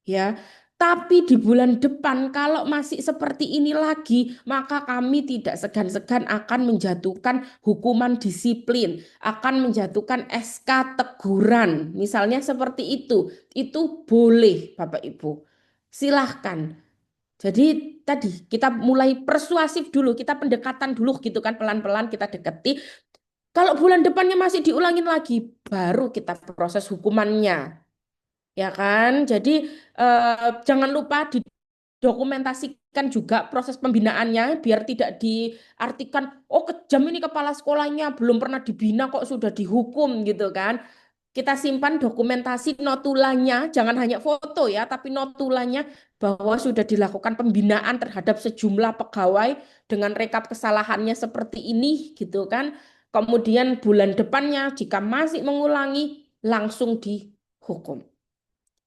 ya. Tapi di bulan depan kalau masih seperti ini lagi, maka kami tidak segan-segan akan menjatuhkan hukuman disiplin, akan menjatuhkan SK teguran. Misalnya seperti itu boleh Bapak Ibu. Silahkan. Jadi tadi kita mulai persuasif dulu, kita pendekatan dulu gitu kan, pelan-pelan kita deketi. Kalau bulan depannya masih diulangin lagi, baru kita proses hukumannya, ya kan? Jadi jangan lupa didokumentasikan juga proses pembinaannya, biar tidak diartikan, oh kejam ini kepala sekolahnya belum pernah dibina kok sudah dihukum gitu kan. Kita simpan dokumentasi notulanya, jangan hanya foto ya, tapi notulanya bahwa sudah dilakukan pembinaan terhadap sejumlah pegawai dengan rekap kesalahannya seperti ini gitu kan. Kemudian bulan depannya jika masih mengulangi langsung dihukum.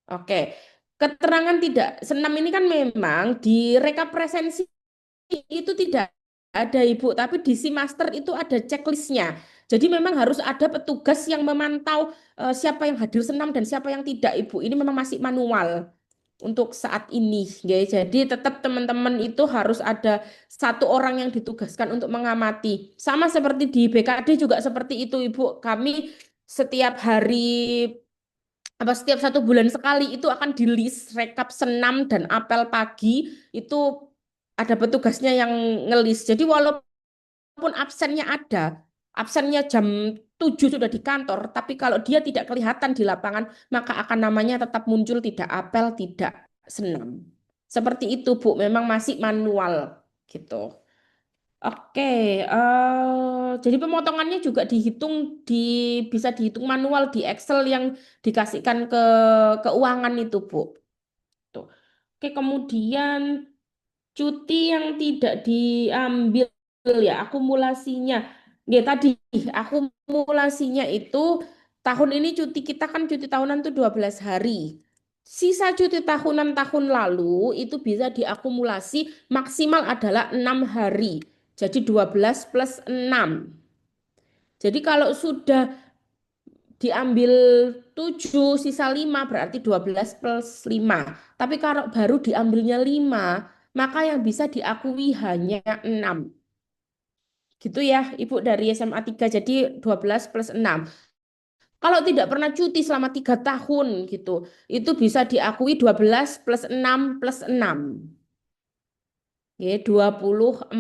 Oke. Keterangan tidak senam ini kan memang di rekap presensi itu tidak ada Ibu, tapi di Simaster itu ada checklistnya. Jadi memang harus ada petugas yang memantau siapa yang hadir senam dan siapa yang tidak Ibu. Ini memang masih manual untuk saat ini. Ya. Jadi tetap teman-teman itu harus ada satu orang yang ditugaskan untuk mengamati. Sama seperti di BKD juga seperti itu Ibu. Kami setiap hari setiap 1 bulan sekali itu akan di list rekap senam dan apel pagi, itu ada petugasnya yang ngelis. Jadi walaupun absennya ada, absennya jam 7 sudah di kantor, tapi kalau dia tidak kelihatan di lapangan, maka akan namanya tetap muncul tidak apel, tidak senam. Seperti itu, Bu. Memang masih manual gitu. Oke, jadi pemotongannya juga bisa dihitung manual di Excel yang dikasihkan ke keuangan itu, Bu. Tuh. Oke, kemudian cuti yang tidak diambil ya, akumulasinya. Ya tadi akumulasinya itu tahun ini cuti kita kan cuti tahunan tuh 12 hari. Sisa cuti tahunan tahun lalu itu bisa diakumulasi maksimal adalah 6 hari. Jadi 12 plus 6. Jadi kalau sudah diambil 7 sisa 5 berarti 12 plus 5. Tapi kalau baru diambilnya 5, maka yang bisa diakui hanya 6. Gitu ya, Ibu dari SMA 3. Jadi 12 plus 6. Kalau tidak pernah cuti selama 3 tahun gitu, itu bisa diakui 12 plus 6 plus 6. Ya, 24.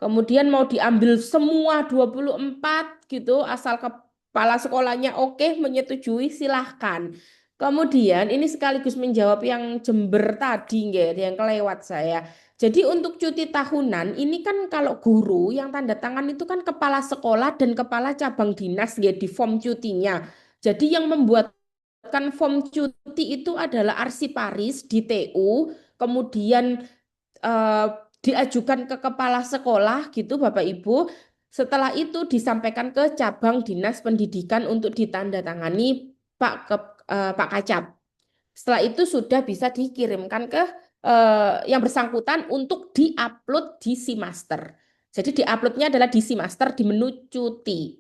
Kemudian mau diambil semua 24 gitu, asal kepala sekolahnya oke, menyetujui, silahkan. Kemudian ini sekaligus menjawab yang Jember tadi, nggih, yang kelewat saya. Jadi untuk cuti tahunan ini kan kalau guru yang tanda tangan itu kan kepala sekolah dan kepala cabang dinas nggih di form cutinya. Jadi yang membuatkan form cuti itu adalah arsiparis di TU, kemudian eh, diajukan ke kepala sekolah gitu Bapak Ibu. Setelah itu disampaikan ke cabang dinas pendidikan untuk ditandatangani Pak Kacap. Setelah itu sudah bisa dikirimkan ke yang bersangkutan untuk diupload di Simaster. Jadi diuploadnya adalah di Simaster di menu cuti.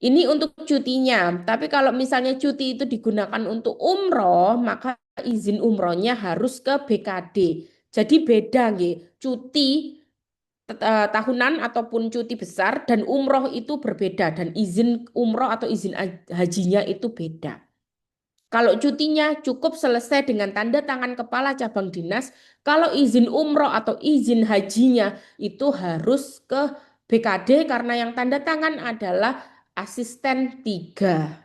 Ini untuk cutinya, tapi kalau misalnya cuti itu digunakan untuk umroh, maka izin umrohnya harus ke BKD. Jadi beda nggih, cuti tahunan ataupun cuti besar dan umroh itu berbeda dan izin umroh atau izin hajinya itu beda. Kalau cutinya cukup selesai dengan tanda tangan kepala cabang dinas, kalau izin umroh atau izin hajinya itu harus ke BKD karena yang tanda tangan adalah asisten 3.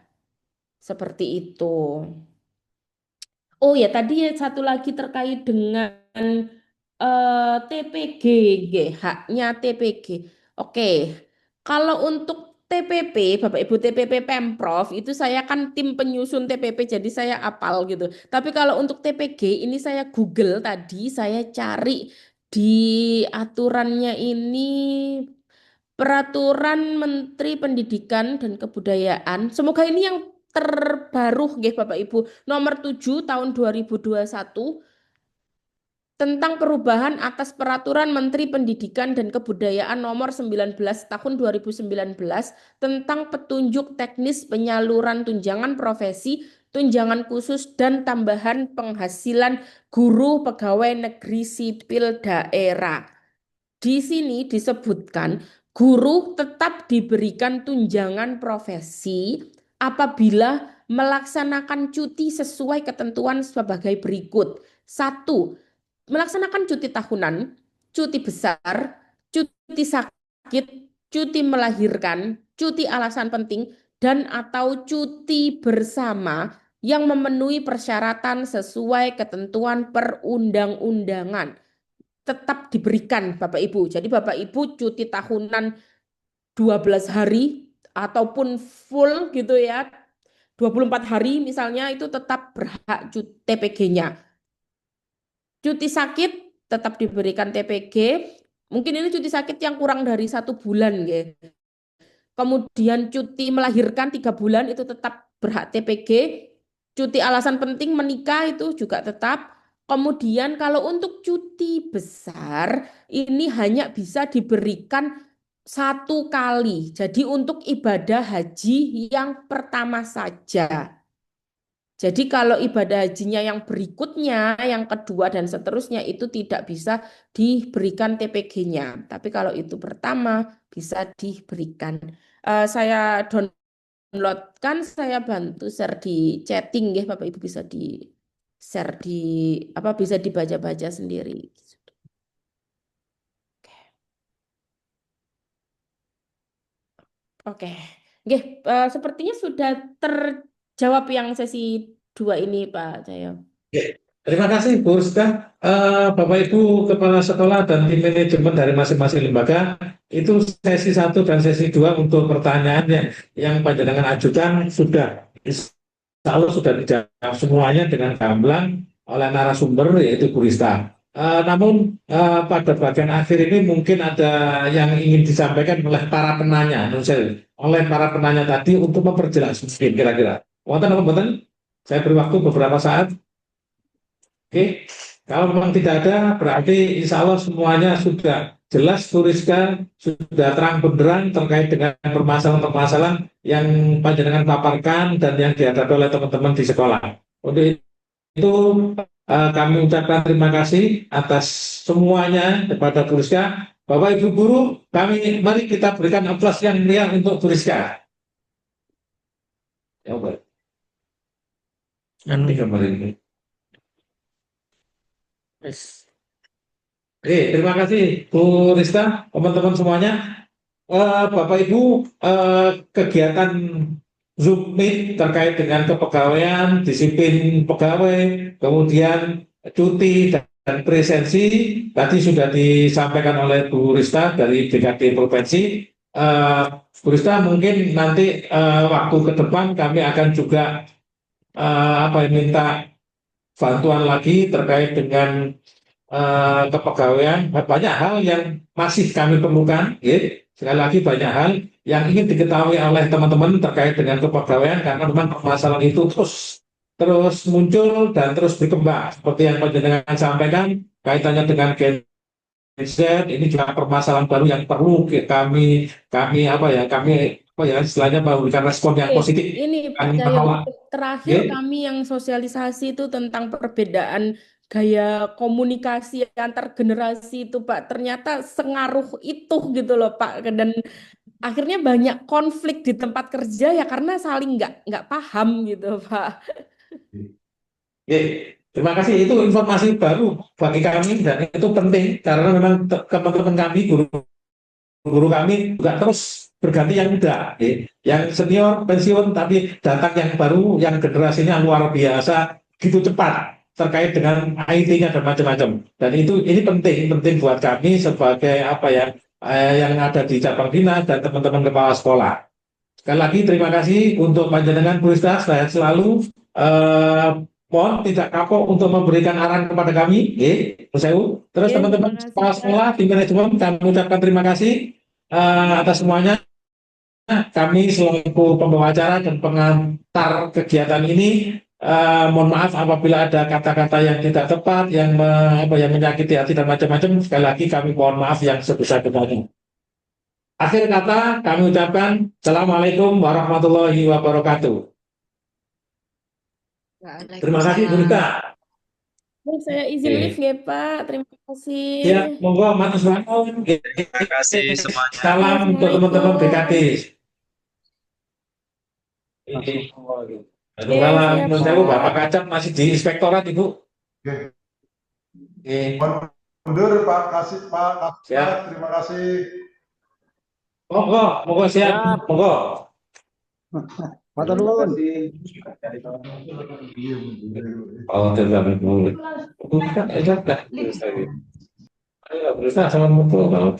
Seperti itu. Oh ya, tadi satu lagi terkait dengan TPG, nggih, haknya TPG. Oke, kalau untuk TPP, Bapak Ibu TPP Pemprov, itu saya kan tim penyusun TPP, jadi saya apal gitu. Tapi kalau untuk TPG, ini saya Google tadi, saya cari di aturannya ini Peraturan Menteri Pendidikan dan Kebudayaan. Semoga ini yang terbaru nggih Bapak Ibu, nomor 7 tahun 2021 tentang perubahan atas Peraturan Menteri Pendidikan dan Kebudayaan nomor 19 tahun 2019 tentang petunjuk teknis penyaluran tunjangan profesi, tunjangan khusus dan tambahan penghasilan guru pegawai negeri sipil daerah. Di sini disebutkan guru tetap diberikan tunjangan profesi apabila melaksanakan cuti sesuai ketentuan sebagai berikut. 1. Melaksanakan cuti tahunan, cuti besar, cuti sakit, cuti melahirkan, cuti alasan penting, dan atau cuti bersama yang memenuhi persyaratan sesuai ketentuan perundang-undangan tetap diberikan Bapak Ibu. Jadi Bapak Ibu cuti tahunan 12 hari ataupun full gitu ya, 24 hari misalnya itu tetap berhak TPG-nya. Cuti sakit tetap diberikan TPG. Mungkin ini cuti sakit yang kurang dari 1 bulan ya. Kemudian cuti melahirkan 3 bulan itu tetap berhak TPG. Cuti alasan penting menikah itu juga tetap. Kemudian kalau untuk cuti besar ini hanya bisa diberikan 1 kali. Jadi untuk ibadah haji yang pertama saja. Jadi kalau ibadah hajinya yang berikutnya, yang kedua dan seterusnya itu tidak bisa diberikan TPG-nya. Tapi kalau itu pertama bisa diberikan. Saya downloadkan, saya bantu share di chatting ya, Bapak Ibu bisa di share di apa bisa dibaca-baca sendiri. Oke. Nggih, sepertinya sudah terjawab yang sesi 2 ini, Pak Cahyo. Oke, terima kasih Bu Rizka. Bapak Ibu Kepala Sekolah dan tim manajemen dari masing-masing lembaga, itu sesi 1 dan sesi 2 untuk pertanyaan yang panjenengan ajukan sudah, insya Allah sudah dijawab semuanya dengan gamblang oleh narasumber yaitu Bu Rizka. Namun pada bagian akhir ini mungkin ada yang ingin disampaikan oleh para penanya, oleh para penanya tadi untuk memperjelas mungkin kira-kira. Wonten apa mboten? Saya beri waktu beberapa saat. Oke, kalau memang tidak ada, berarti insya Allah semuanya sudah jelas, Bu Rizka, sudah terang benderang terkait dengan permasalahan-permasalahan yang panjenengan paparkan dan yang dihadapi oleh teman-teman di sekolah. Untuk itu kami ucapkan terima kasih atas semuanya kepada Bu Rizka. Bapak Ibu guru, mari kita berikan aplaus yang meriah untuk Bu Rizka. Ya, Pak. Nanti gambar ini. Yes. Terima kasih Bu Rista, teman-teman semuanya. Bapak Ibu, kegiatan Zoom Meet terkait dengan kepegawaian, disiplin pegawai, kemudian cuti dan presensi tadi sudah disampaikan oleh Bu Rista dari BKD Provinsi. Bu Rista, mungkin nanti waktu ke depan kami akan juga minta bantuan lagi terkait dengan kepegawaian. Banyak hal yang masih kami temukan, ya. Sekali lagi banyak hal yang ingin diketahui oleh teman-teman terkait dengan kepegawaian karena memang permasalahan itu terus muncul dan terus berkembang seperti yang panjenengan sampaikan kaitannya dengan Gen Z. Ini juga permasalahan baru yang perlu kami istilahnya memberikan respon yang positif. Ini Pak Kami Cahyo, menolak. terakhir Ya. kami yang sosialisasi itu tentang perbedaan gaya komunikasi antar generasi itu Pak, ternyata sengaruh itu gitu loh Pak, dan akhirnya banyak konflik di tempat kerja ya karena saling nggak paham gitu Pak. Ya, terima kasih. Itu informasi baru bagi kami dan itu penting karena memang teman-teman kami, guru kami juga terus berganti yang muda, ya. Yang senior pensiun tapi datang yang baru, yang generasinya luar biasa gitu cepat terkait dengan IT-nya dan macam-macam. Dan ini penting buat kami sebagai yang ada di cabang dinas dan teman-teman kepala sekolah. Sekali lagi terima kasih untuk panjenengan Bu Rista, saya selalu mohon tidak kapok untuk memberikan arahan kepada kami, Terus Oke, teman-teman terima kasih, kepala Pak. sekolah, tim manajemen, kami ucapkan terima kasih atas semuanya. Kami selaku pembawa acara dan pengantar kegiatan ini, mohon maaf apabila ada kata-kata yang tidak tepat, yang menyakiti hati dan macam-macam. Sekali lagi kami mohon maaf yang sebesar-besarnya. Akhir kata kami ucapkan Assalamualaikum warahmatullahi wabarakatuh. Terima kasih Bu Rita. Saya izin live ya Pak, terima kasih. Ya, monggo matur suwun. Terima kasih semuanya. Salam untuk teman-teman BKD. Salam, siap, menurut Pak. Bapak Kacap masih di inspektorat Ibu. Mundur Pak Kasih, Siap. terima kasih. Monggo siap, monggo. Matur nuwun. Oh, terima kasih. Bukan, sudah. Ayo, berusaha sama mukul. Kalau